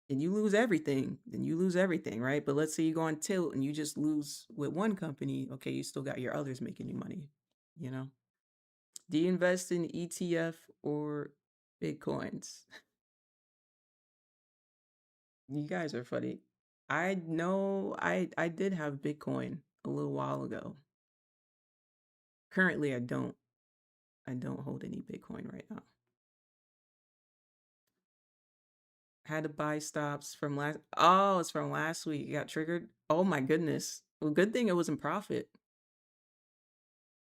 and you lose everything, then you lose everything, right? But let's say you go on tilt and you just lose with one company. Okay, you still got your others making you money, you know? Do you invest in ETF or Bitcoins? You guys are funny. I know I did have Bitcoin a little while ago. Currently, I don't hold any Bitcoin right now. Had to buy stops from last. Oh, it's from last week. It got triggered. Oh my goodness. Well, good thing it was in profit.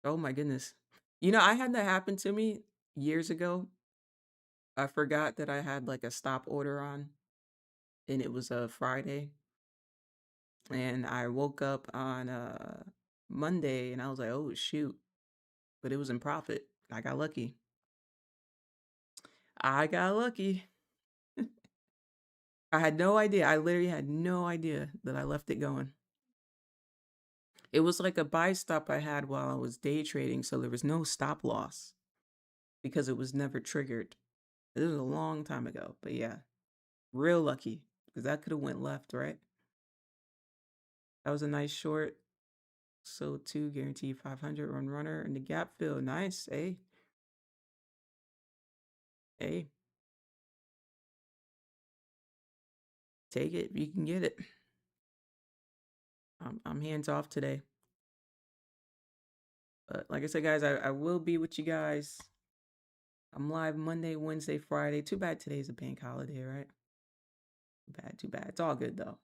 Oh my goodness. You know, I had that happen to me years ago. I forgot that I had like a stop order on, and it was a Friday. And I woke up on Monday, and I was like, "Oh shoot!" But it was in profit. I got lucky. I got lucky. I had no idea. I literally had no idea that I left it going. It was like a buy stop I had while I was day trading, so there was no stop loss because it was never triggered. It was a long time ago, but yeah, real lucky because that could have went left, right? That was a nice short. So 2 guaranteed 500 run runner in the gap fill. Nice, hey, hey, take it if you can get it. I'm hands off today. But like I said, guys, I will be with you guys. I'm live Monday, Wednesday, Friday. Too bad today's a bank holiday, right? Too bad, too bad. It's all good though.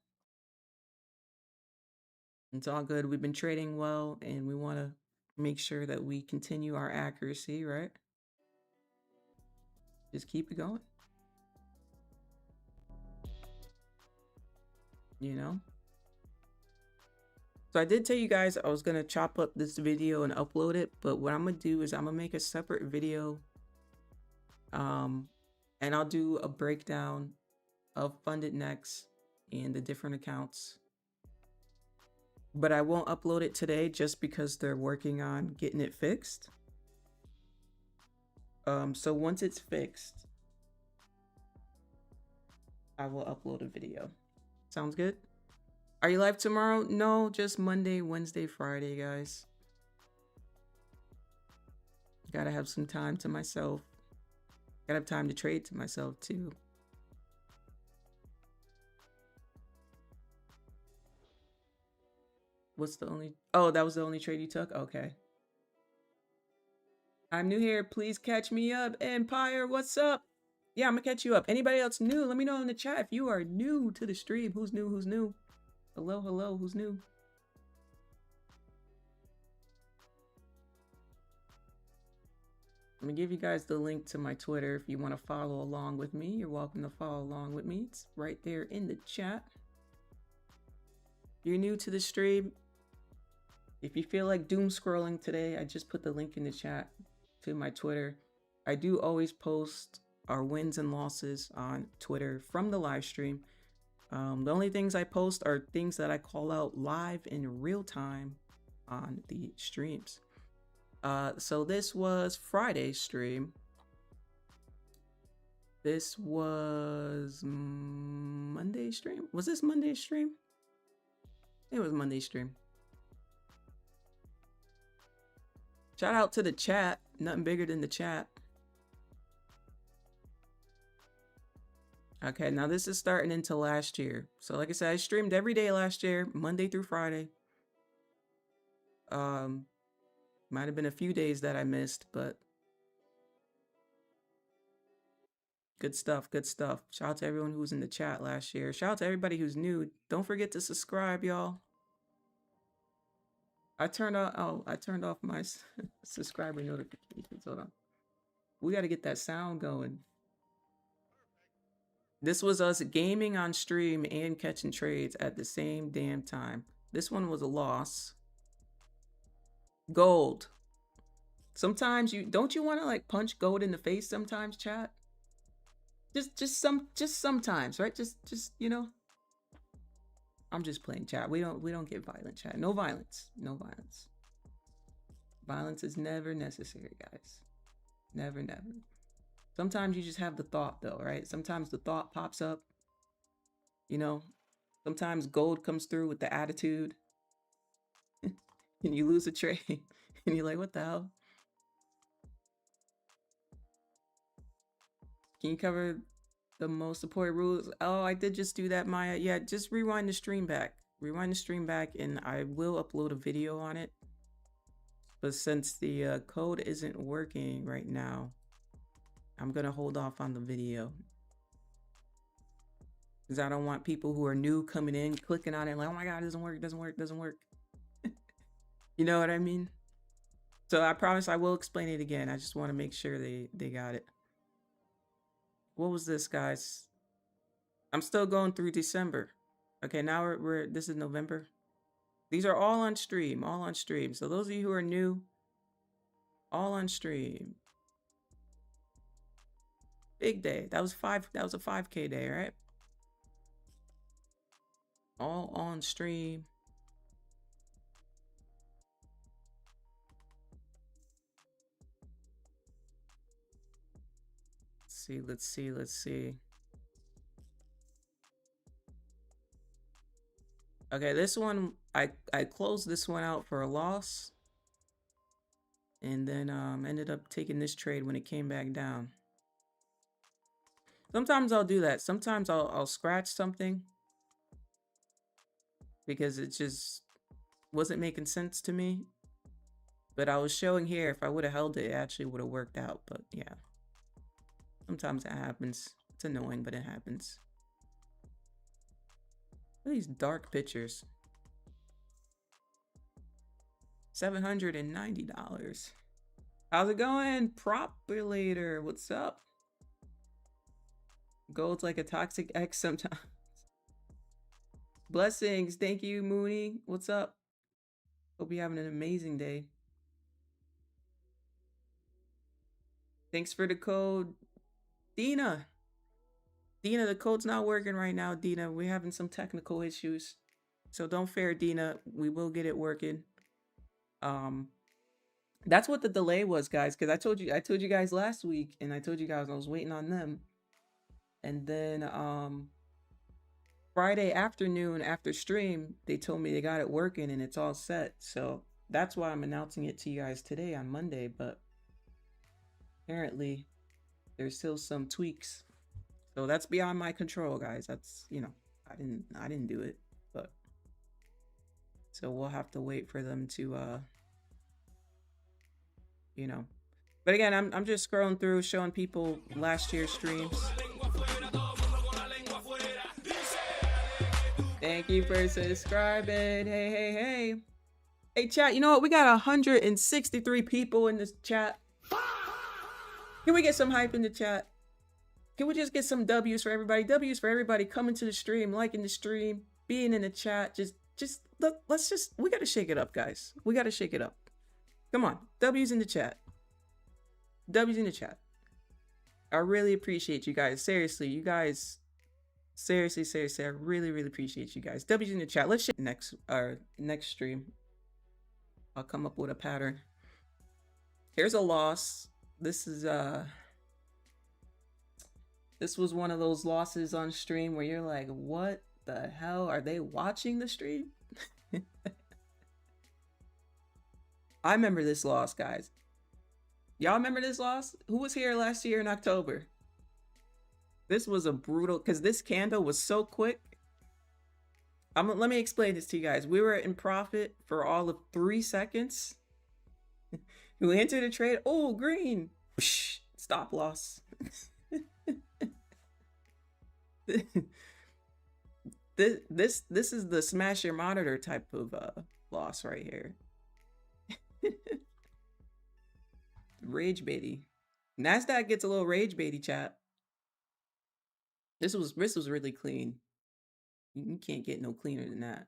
It's all good. We've been trading well and we want to make sure that we continue our accuracy, right? Just keep it going. You know? So I did tell you guys I was going to chop up this video and upload it, but what I'm going to do is I'm going to make a separate video and I'll do a breakdown of Funded Next and the different accounts. But I won't upload it today just because they're working on getting it fixed. So once it's fixed, I will upload a video. Sounds good? Are you live tomorrow? No, just Monday, Wednesday, Friday, guys. Gotta have some time to myself. Gotta have time to trade to myself too. What's the only... Oh, that was the only trade you took? Okay. I'm new here. Please catch me up. Empire, what's up? Yeah, I'm gonna catch you up. Anybody else new? Let me know in the chat if you are new to the stream. Who's new? Who's new? Hello, hello. Who's new? I'm gonna give you guys the link to my Twitter if you want to follow along with me. You're welcome to follow along with me. It's right there in the chat. If you're new to the stream, if you feel like doom scrolling today, I just put the link in the chat to my Twitter. I do always post our wins and losses on Twitter from the live stream. The only things I post are things that I call out live in real time on the streams. So this was Friday's stream. This was Monday's stream. Was this Monday's stream? It was Monday's stream. Shout out to the chat. Nothing bigger than the chat. Okay, now this is starting into last year. So like I said, I streamed every day last year, Monday through Friday. Might have been a few days that I missed, but good stuff, good stuff. Shout out to everyone who was in the chat last year. Shout out to everybody who's new. Don't forget to subscribe, y'all. I turned off my subscriber notifications. Hold on. We got to get that sound going. This was us gaming on stream and catching trades at the same damn time. This one was a loss. Gold. Sometimes don't you want to like punch gold in the face sometimes, chat? Just sometimes, right? Just you know. I'm just playing, chat. We don't get violent, chat. No violence. No violence. Violence is never necessary, guys. Never, never. Sometimes you just have the thought though, right? Sometimes the thought pops up. You know, sometimes gold comes through with the attitude. And you lose a trade. And you're like, what the hell? Can you cover the most supported rules? Oh, I did just do that, Maya. Yeah, just rewind the stream back. Rewind the stream back and I will upload a video on it. But since the code isn't working right now, I'm going to hold off on the video. Because I don't want people who are new coming in, clicking on it like, oh my God, it doesn't work, doesn't work, doesn't work. You know what I mean? So I promise I will explain it again. I just want to make sure they got it. What was this, guys? I'm still going through December. Okay, now this is November. These are all on stream, all on stream. So those of you who are new, all on stream. Big day. That was a 5K day, right? on stream. Let's see. Okay, this one, I closed this one out for a loss. And then ended up taking this trade when it came back down. Sometimes I'll do that. Sometimes I'll scratch something because it just wasn't making sense to me. But I was showing here, if I would have held it, it actually would have worked out. But yeah, sometimes it happens. It's annoying, but it happens. Look at these dark pictures. $790. How's it going? Propulator, what's up? Gold's like a toxic ex sometimes. Blessings, thank you, Mooney. What's up? Hope you're having an amazing day. Thanks for the code, Dina. Dina, the code's not working right now, Dina. We're having some technical issues. So don't fear, Dina. We will get it working. That's what the delay was, guys, because I told you guys last week, and I told you guys I was waiting on them. And then Friday afternoon after stream, they told me they got it working and it's all set. So that's why I'm announcing it to you guys today on Monday, but apparently there's still some tweaks. So that's beyond my control, guys. That's, you know, I didn't do it, but so we'll have to wait for them to you know. But again, I'm just scrolling through showing people last year's streams. Thank you for subscribing. Hey. Hey, chat, you know what? We got 163 people in this chat. Can we get some hype in the chat? Can we just get some W's for everybody? W's for everybody coming to the stream, liking the stream, being in the chat. We got to shake it up, guys. We got to shake it up. Come on. W's in the chat. W's in the chat. I really appreciate you guys. Seriously, you guys. Seriously, I really appreciate you guys. W's in the chat. Let's shake next stream. I'll come up with a pattern. Here's a loss. This was one of those losses on stream where you're like, what the hell? Are they watching the stream? I remember this loss, guys. Y'all remember this loss? Who was here last year in October? This was a brutal, because this candle was so quick. Let me explain this to you guys. We were in profit for all of 3 seconds. We entered a trade. Oh, green. Stop loss. This is the smash your monitor type of loss right here. Rage baity. Nasdaq gets a little rage baity, chat. This was really clean. You can't get no cleaner than that.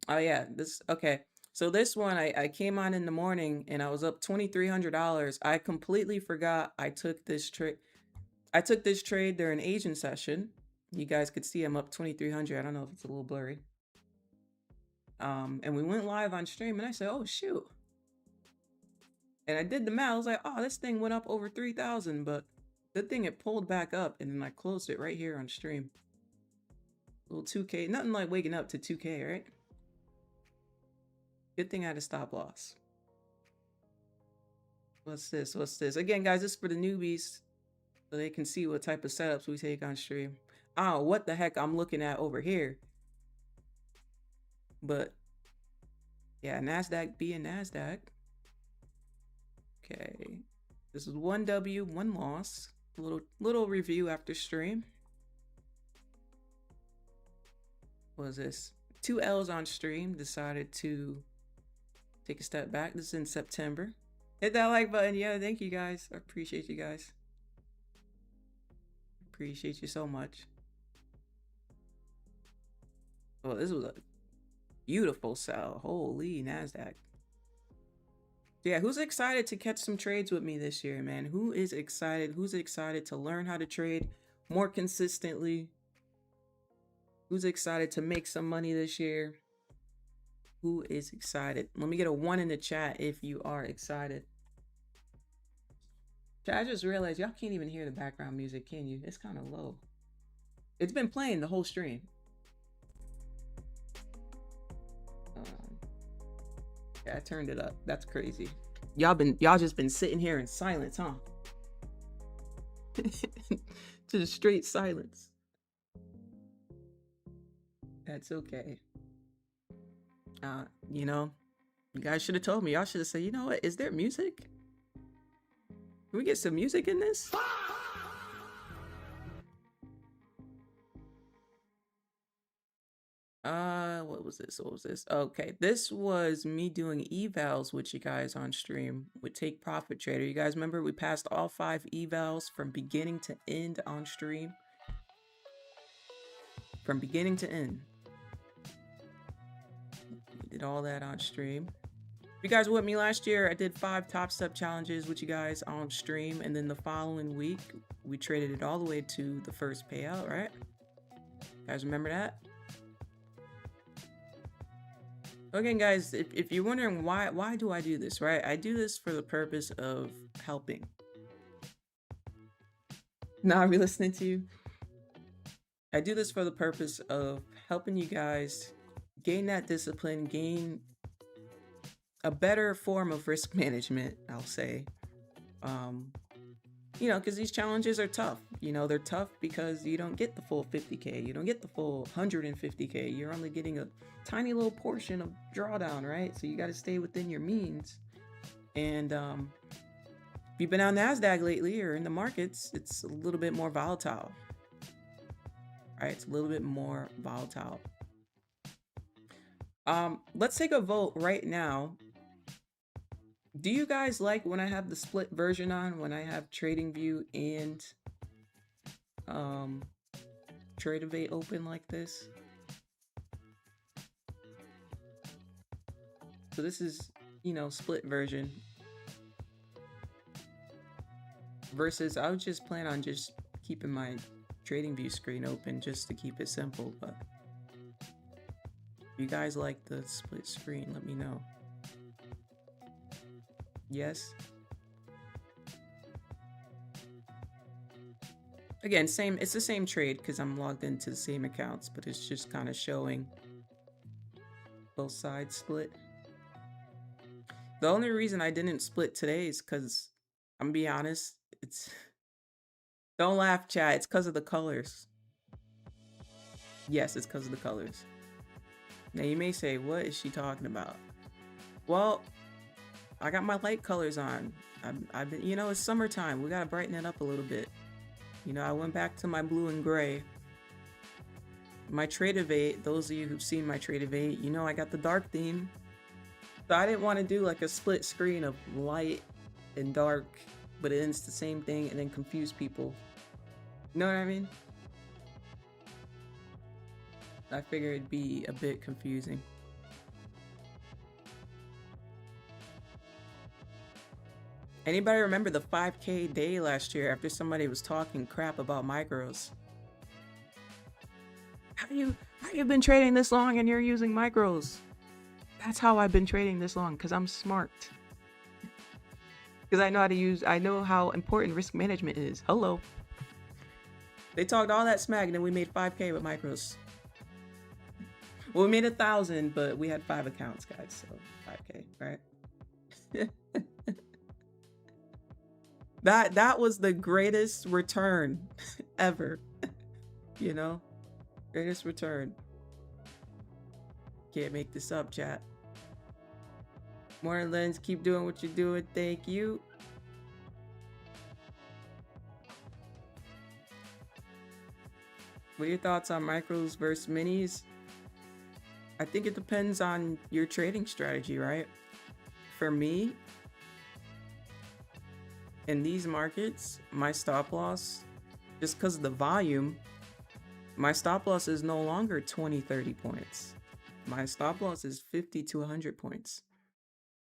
Oh yeah, okay. So this one, I came on in the morning and I was up $2,300. I completely forgot I took this trade. I took this trade during Asian session. You guys could see I'm up 2,300. I don't know if it's a little blurry. And we went live on stream and I said, oh shoot. And I did the math. I was like, oh, this thing went up over 3,000, but good thing it pulled back up and then I closed it right here on stream. Little 2K, nothing like waking up to 2K, right? Good thing I had a stop loss. What's this? Again, guys, this is for the newbies so they can see what type of setups we take on stream. Oh, what the heck I'm looking at over here. But yeah, Nasdaq being Nasdaq. Okay, this is 1 W, 1 loss. Little review after stream. What was this? 2 L's on stream. Decided to take a step back. This is in September. Hit that like button. Yeah, thank you guys. I appreciate you guys. Appreciate you so much. Oh, this was a beautiful sell. Holy Nasdaq. Yeah, who's excited to catch some trades with me this year, man? Who is excited? Who's excited to learn how to trade more consistently? Who's excited to make some money this year? Who is excited? Let me get a 1 in the chat if you are excited. Chat, I just realized y'all can't even hear the background music, can you? It's kind of low. It's been playing the whole stream. Yeah, I turned it up. That's crazy. Y'all just been sitting here in silence, huh? Just straight silence. That's okay. You know, you guys should have told me. Y'all should have said, you know what? Is there music? Can we get some music in this? What was this? What was this? Okay, this was me doing evals with you guys on stream with Take Profit Trader. You guys remember we passed all 5 evals from beginning to end on stream? From beginning to end. We did all that on stream. If you guys were with me last year, I did 5 top step challenges with you guys on stream, and then the following week we traded it all the way to the first payout, right? You guys remember that? Again, guys, if you're wondering why do I do this, right? I do this for the purpose of helping. Now, are we listening to you? I do this for the purpose of helping you guys gain that discipline, gain a better form of risk management, I'll say. You know, because these challenges are tough. You know, they're tough because you don't get the full 50K. You don't get the full 150K. You're only getting a tiny little portion of drawdown, right? So you got to stay within your means. And if you've been on Nasdaq lately or in the markets, it's a little bit more volatile, right? It's a little bit more volatile. Let's take a vote right now. Do you guys like when I have the split version on, when I have Tradingview and Tradingview open like this? So this is, you know, split version. Versus I would just plan on just keeping my Tradingview screen open just to keep it simple. But if you guys like the split screen, let me know. Yes. Again, it's the same trade because I'm logged into the same accounts, but it's just kind of showing both sides split. The only reason I didn't split today is because, I'm gonna be honest, don't laugh, chat, it's because of the colors. Yes, it's because of the colors. Now you may say, what is she talking about? Well, I got my light colors on. I've been, you know, it's summertime. We gotta brighten it up a little bit. You know, I went back to my blue and gray. My Trade of 8, those of you who've seen my Trade of 8, you know I got the dark theme. So I didn't want to do like a split screen of light and dark, but it's the same thing and then confuse people. You know what I mean? I figured it'd be a bit confusing. Anybody remember the 5K day last year after somebody was talking crap about micros? How you been trading this long and you're using micros? That's how I've been trading this long, because I'm smart. Because I know how important risk management is. Hello. They talked all that smack and then we made 5K with micros. Well, we made 1,000, but we had 5 accounts, guys, so 5K, right? That was the greatest return ever. You know? Greatest return. Can't make this up, chat. Morning, Lens. Keep doing what you're doing. Thank you. What are your thoughts on micros versus minis? I think it depends on your trading strategy, right? For me, in these markets, my stop loss, just because of the volume, my stop loss is no longer 20, 30 points. My stop loss is 50 to 100 points.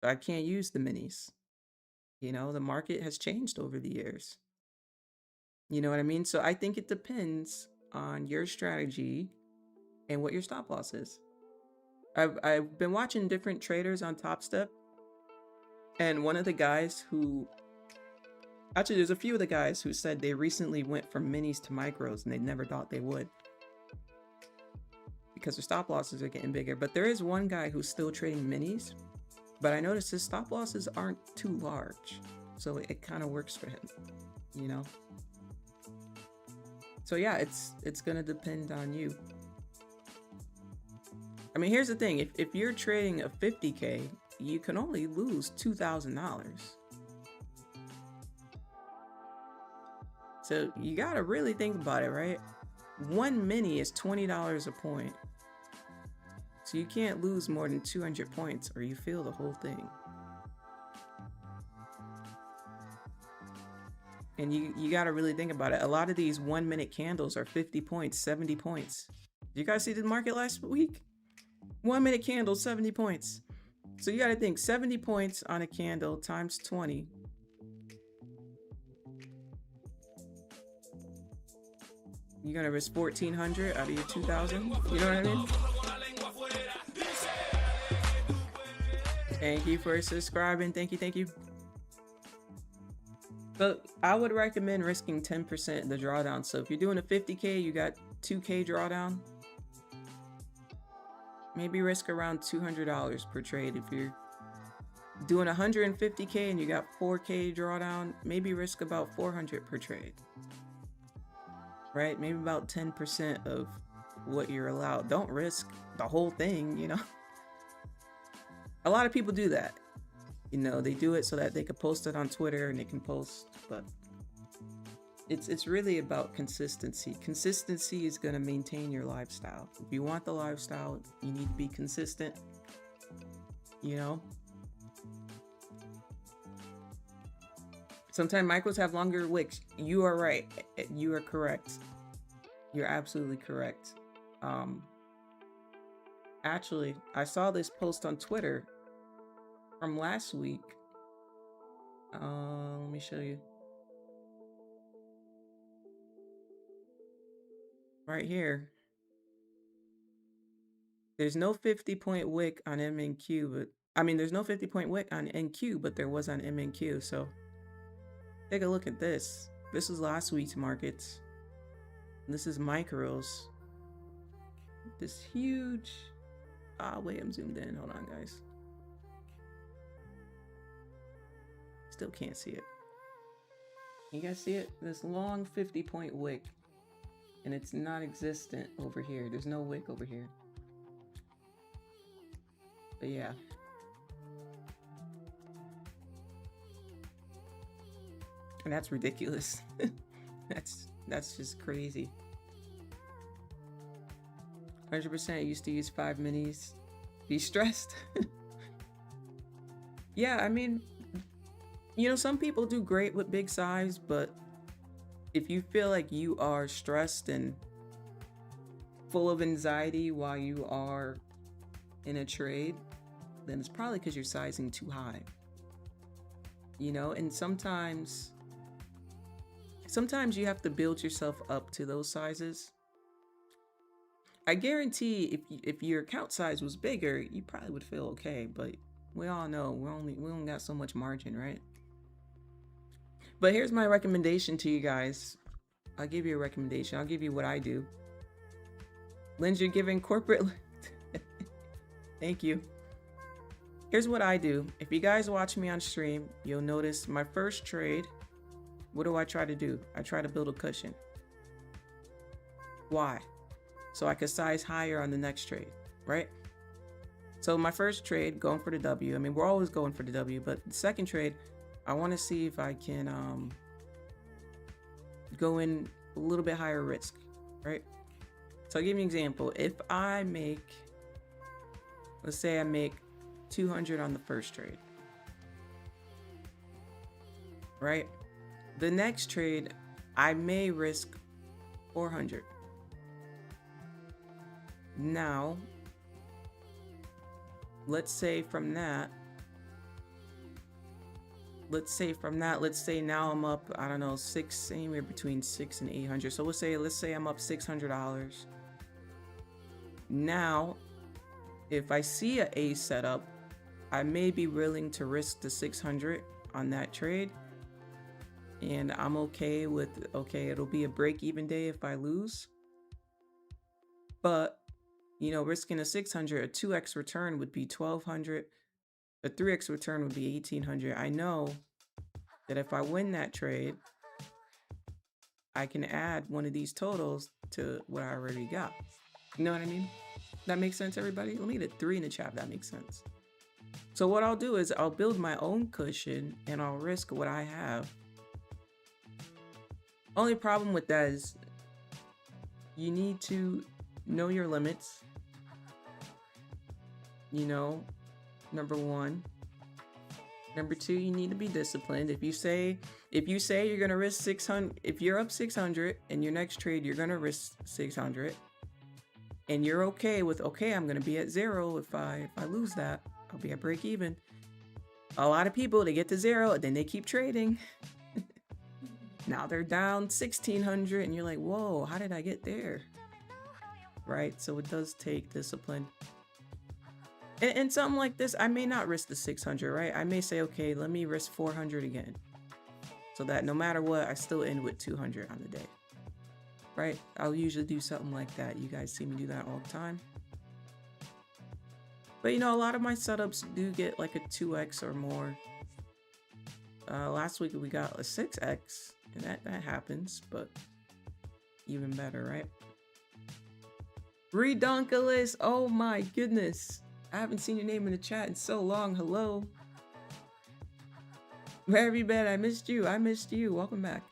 I can't use the minis. You know, the market has changed over the years. You know what I mean? So I think it depends on your strategy and what your stop loss is. I've been watching different traders on Top Step, and one of the guys who, actually there's a few of the guys who said they recently went from minis to micros and they never thought they would, because their stop losses are getting bigger. But there is one guy who's still trading minis, but I noticed his stop losses aren't too large, so it kind of works for him, you know. So yeah, it's gonna depend on you. I mean, here's the thing: if you're trading a 50K, you can only lose $2,000. So you gotta really think about it, right? One mini is $20 a point. So you can't lose more than 200 points or you feel the whole thing. And you gotta really think about it. A lot of these 1 minute candles are 50 points, 70 points. Did you guys see the market last week? 1 minute candle, 70 points. So you gotta think 70 points on a candle times 20. You're gonna risk 1,400 out of your 2,000. You know what I mean? Thank you for subscribing. Thank you. But I would recommend risking 10% the drawdown. So if you're doing a 50K, you got 2K drawdown. Maybe risk around $200 per trade. If you're doing 150K and you got 4K drawdown, maybe risk about 400 per trade. Right? Maybe about 10% of what you're allowed. Don't risk the whole thing, you know? A lot of people do that. You know, they do it so that they can post it on Twitter and they can post, but it's really about consistency. Consistency is going to maintain your lifestyle. If you want the lifestyle, you need to be consistent, you know? Sometimes micros have longer wicks. You are right. You are correct. You're absolutely correct. Actually, I saw this post on Twitter from last week. Let me show you. Right here. There's no 50-point wick on MNQ, but I mean, there's no 50-point wick on NQ, but there was on MNQ. So take a look at this. This is last week's markets. This is micros. This huge. Wait, I'm zoomed in. Hold on, guys. Still can't see it. You guys see it? This long 50-point wick. And it's non-existent over here. There's no wick over here. But yeah. And that's ridiculous. That's just crazy. 100% used to use 5 minis. Be stressed. Yeah, I mean, you know, some people do great with big size, but if you feel like you are stressed and full of anxiety while you are in a trade, then it's probably because you're sizing too high. You know, and sometimes you have to build yourself up to those sizes. I guarantee if your account size was bigger, you probably would feel okay, but we all know we only got so much margin, right? But here's my recommendation to you guys. I'll give you a recommendation. I'll give you what I do. Lindsay, you're giving corporate. Thank you. Here's what I do. If you guys watch me on stream, you'll notice my first trade. What do I try to do? I try to build a cushion. Why? So I could size higher on the next trade, right? So my first trade, going for the W. I mean, we're always going for the W, but the second trade, I want to see if I can go in a little bit higher risk, right? So I'll give you an example. If I make, let's say I make 200 on the first trade, right? The next trade, I may risk 400. Now, let's say let's say now I'm up, I don't know, anywhere between 600 and 800. So let's say I'm up $600. Now, if I see a setup, I may be willing to risk the 600 on that trade. And I'm okay with, okay, it'll be a break-even day if I lose. But, you know, risking a 600, a 2x return would be 1200. A 3x return would be 1800. I know that if I win that trade, I can add one of these totals to what I already got. You know what I mean? That makes sense, everybody? Let me get a 3 in the chat if that makes sense. So what I'll do is I'll build my own cushion and I'll risk what I have. Only problem with that is you need to know your limits. You know, number one. Number two, you need to be disciplined. If you say you're gonna risk 600, if you're up 600 and your next trade you're gonna risk 600, and you're okay with, okay, I'm gonna be at 0. If I lose that, I'll be at break even. A lot of people, they get to 0 and then they keep trading. Now they're down 1600 and you're like, whoa, how did I get there? Right? So it does take discipline. And something like this, I may not risk the 600, right? I may say, okay, let me risk 400 again. So that no matter what, I still end with 200 on the day. Right? I'll usually do something like that. You guys see me do that all the time. But you know, a lot of my setups do get like a 2x or more. Last week we got a 6x, and that happens, but even better, right? Redunculus, oh my goodness. I haven't seen your name in the chat in so long. Hello. Where have you been? I missed you. I missed you. Welcome back.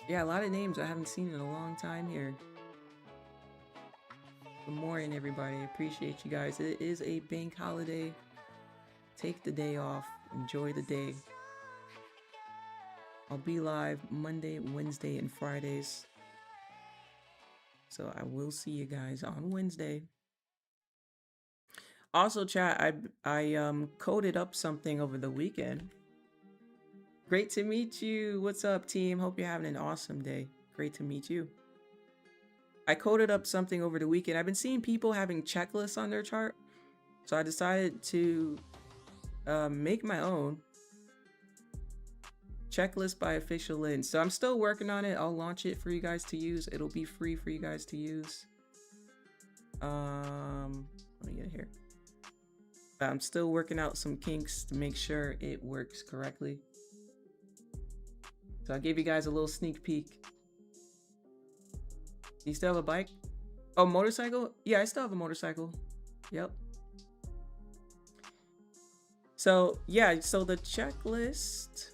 Yeah, a lot of names I haven't seen in a long time here. Good morning, everybody. Appreciate you guys. It is a bank holiday. Take the day off. Enjoy the day. I'll be live Monday, Wednesday, and Fridays. So I will see you guys on Wednesday. Also, chat, I coded up something over the weekend. Great to meet you. What's up, team? Hope you're having an awesome day. Great to meet you. I coded up something over the weekend. I've been seeing people having checklists on their chart. So I decided to make my own checklist by official lens. So I'm still working on it. I'll launch it for you guys to use. It'll be free for you guys to use. Let me get it here. I'm still working out some kinks to make sure it works correctly. So I gave you guys a little sneak peek. Do you still have a bike? Oh, motorcycle? Yeah, I still have a motorcycle. Yep. So yeah, so the checklist,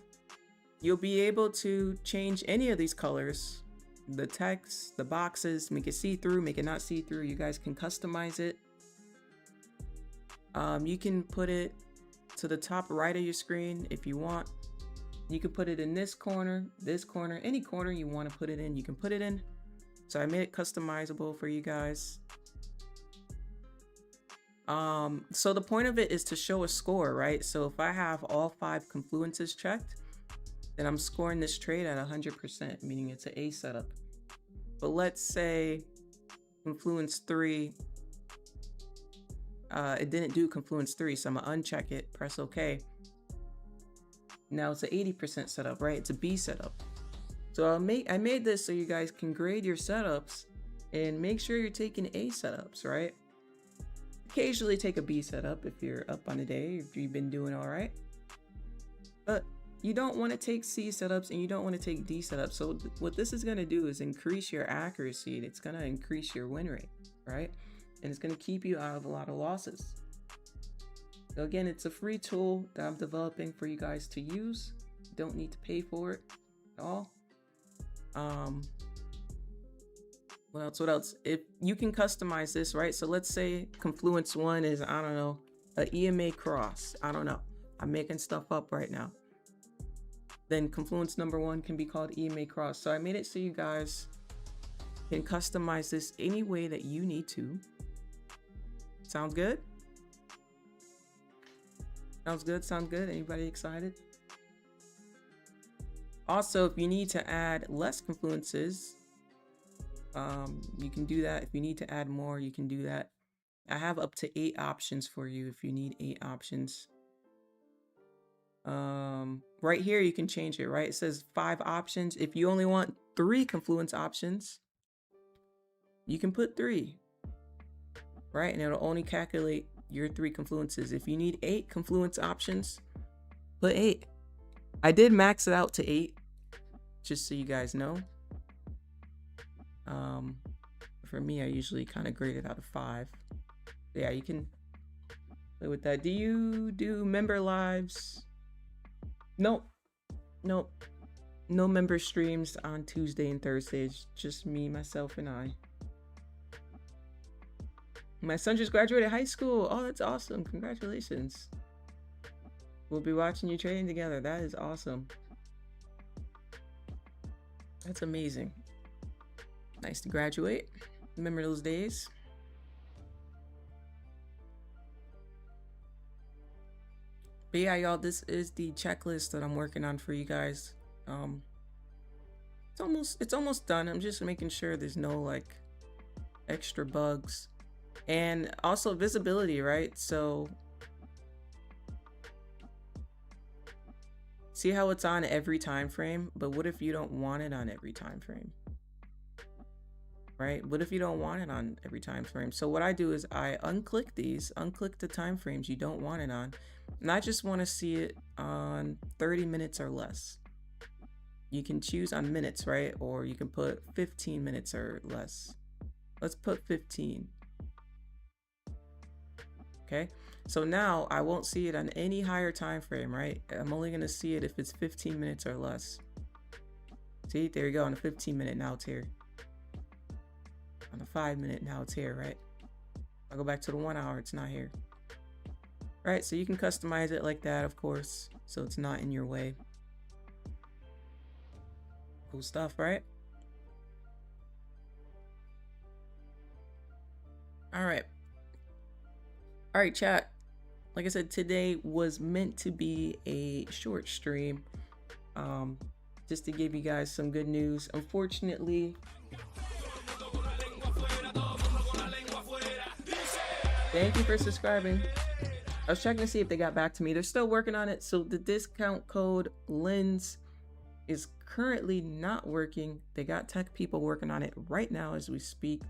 you'll be able to change any of these colors. The text, the boxes, make it see-through, make it not see-through. You guys can customize it. You can put it to the top right of your screen if you want. You can put it in this corner, any corner you want to put it in, you can put it in. So I made it customizable for you guys. So the point of it is to show a score, right? So if I have all 5 confluences checked, then I'm scoring this trade at 100%, meaning it's an A setup. But let's say confluence 3, it didn't do confluence 3, so I'm gonna uncheck it, press OK. Now it's an 80% setup, right? It's a B setup. So I made this so you guys can grade your setups and make sure you're taking A setups, right? Occasionally take a B setup if you're up on a day, if you've been doing all right. But you don't want to take C setups and you don't want to take D setups. So what this is going to do is increase your accuracy and it's going to increase your win rate, right? And it's going to keep you out of a lot of losses. So again, it's a free tool that I'm developing for you guys to use. You don't need to pay for it at all. What else? If you can customize this, right? So let's say confluence 1 is, I don't know, an EMA cross. I don't know. I'm making stuff up right now. Then confluence number 1 can be called EMA cross. So I made it so you guys can customize this any way that you need to. Sounds good? Sounds good? Sound good? Anybody excited? Also, if you need to add less confluences, You can do that. If you need to add more, you can do that. I have up to 8 options for you if you need 8 options. Right here you can change it, right? It says 5 options. If you only want 3 confluence options, you can put 3, right? And it'll only calculate your 3 confluences. If you need 8 confluence options, put 8. I did max it out to 8, just so you guys know. For me, I usually kind of grade it out of 5. Yeah, you can play with that. Do you do member lives? Nope. Nope. No member streams on Tuesday and Thursdays. Just me, myself, and I. My son just graduated high school. Oh, that's awesome. Congratulations. We'll be watching you trading together. That is awesome. That's amazing. Nice to graduate. Remember those days? But yeah, y'all, this is the checklist that I'm working on for you guys. It's almost done. I'm just making sure there's no like extra bugs. And also visibility, right? So see how it's on every time frame, but what if you don't want it on every time frame? Right? What if you don't want it on every time frame? So what I do is I unclick these, unclick the time frames you don't want it on, and I just want to see it on 30 minutes or less. You can choose on minutes, right? Or you can put 15 minutes or less. Let's put 15. Okay, so now I won't see it on any higher time frame, right? I'm only going to see it if it's 15 minutes or less. See, there you go. On a 15-minute, now it's here. On a 5-minute, now it's here, right? I'll go back to the 1 hour, it's not here. Right, so you can customize it like that, of course, so it's not in your way. Cool stuff, right? All right, chat. Like I said, today was meant to be a short stream, just to give you guys some good news. Unfortunately, thank you for subscribing. I was checking to see if they got back to me. They're still working on it. So the discount code LENS is currently not working. They got tech people working on it right now as we speak.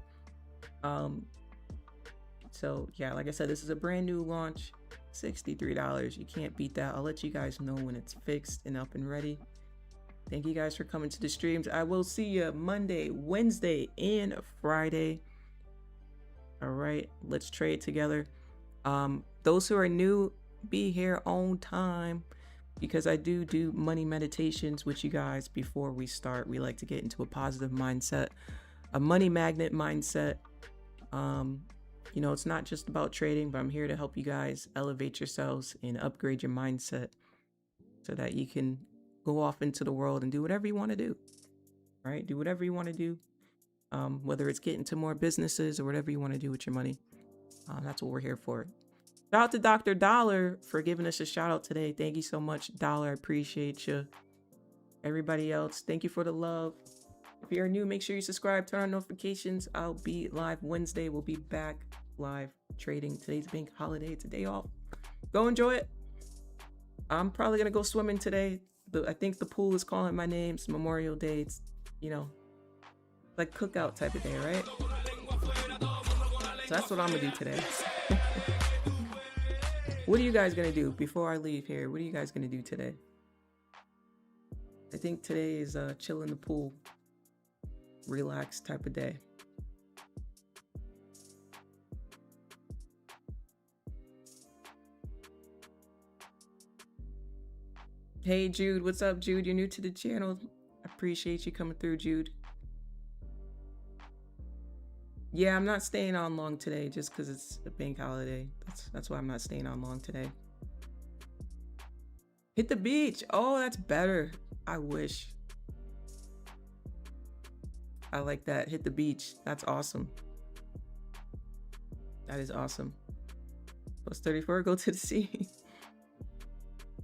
So yeah, like I said, this is a brand new launch, $63. You can't beat that. I'll let you guys know when it's fixed and up and ready. Thank you guys for coming to the streams. I will see you Monday, Wednesday, and Friday. All right, let's trade together. Those who are new, be here on time, because I do money meditations with you guys before we start. We like to get into a positive mindset, a money magnet mindset. You know, it's not just about trading, but I'm here to help you guys elevate yourselves and upgrade your mindset so that you can go off into the world and do whatever you want to do, right? Do whatever you want to do, whether it's get into more businesses or whatever you want to do with your money. That's what we're here for. Shout out to Dr. Dollar for giving us a shout out today. Thank you so much, Dollar. I appreciate you. Everybody else, thank you for the love. If you're new, make sure you subscribe, turn on notifications. I'll be live Wednesday. We'll be back live trading. Today's bank holiday. It's a day off. Go enjoy it. I'm probably going to go swimming today. I think the pool is calling my name. It's Memorial Day. It's, you know, like cookout type of day, right? So that's what I'm going to do today. What are you guys going to do before I leave here? What are you guys going to do today? I think today is chill in the pool, relax type of day. Hey Jude, what's up, Jude? You're new to the channel. I appreciate you coming through, Jude. Yeah, I'm not staying on long today just because it's a bank holiday. That's why I'm not staying on long today. Hit the beach. Oh, that's better. I wish. I like that. Hit the beach. That's awesome. That is awesome. Plus 34, go to the sea.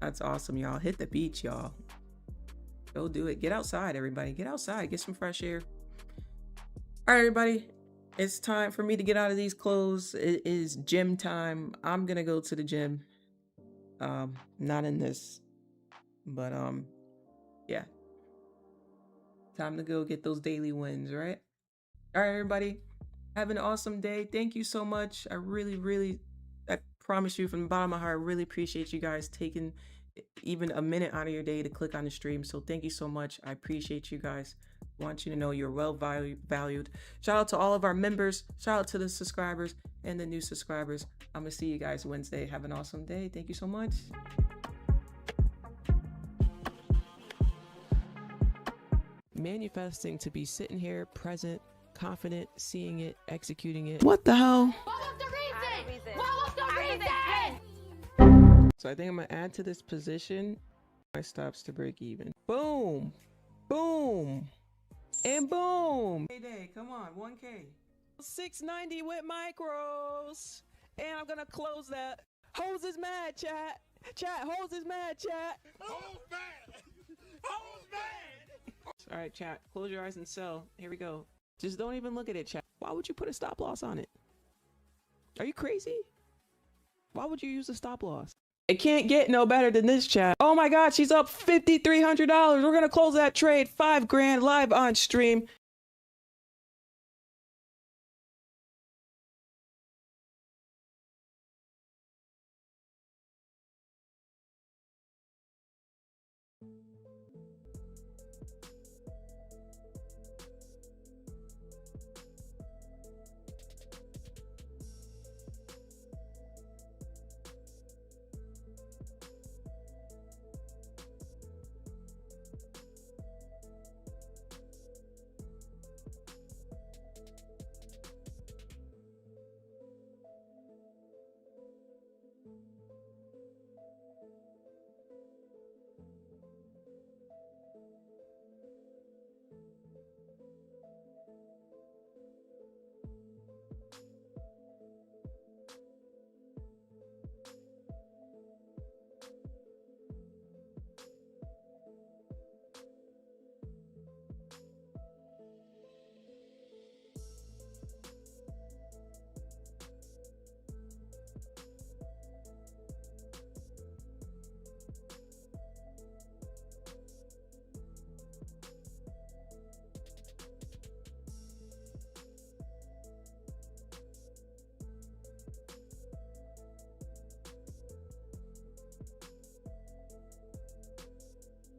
That's awesome, y'all. Hit the beach, y'all. Go do it. Get outside, everybody. Get outside. Get some fresh air. All right, everybody. It's time for me to get out of these clothes. It is gym time. I'm gonna go to the gym. Not in this, but yeah. Time to go get those daily wins, right? All right, everybody. Have an awesome day. Thank you so much. I promise you from the bottom of my heart, I really appreciate you guys taking even a minute out of your day to click on the stream. So thank you so much. I appreciate you guys. I want you to know you're well valued. Shout out to all of our members. Shout out to the subscribers and the new subscribers. I'm going to see you guys Wednesday. Have an awesome day. Thank you so much. Manifesting to be sitting here present, confident, seeing it, executing it. What the hell? What was the reason? What was the reason? So I think I'm gonna add to this position my stops to break even. Boom, boom, and boom. Day, come on, 1K. 690 with micros. And I'm gonna close that. Hoes is mad, chat. Chat, hoes is mad, chat. Hoes mad. Hoes mad. All right, chat, close your eyes and sell. Here we go. Just don't even look at it, chat. Why would you put a stop loss on it? Are you crazy? Why would you use a stop loss? It can't get no better than this, chat. Oh my God, she's up $5,300. We're gonna close that trade. $5 grand live on stream.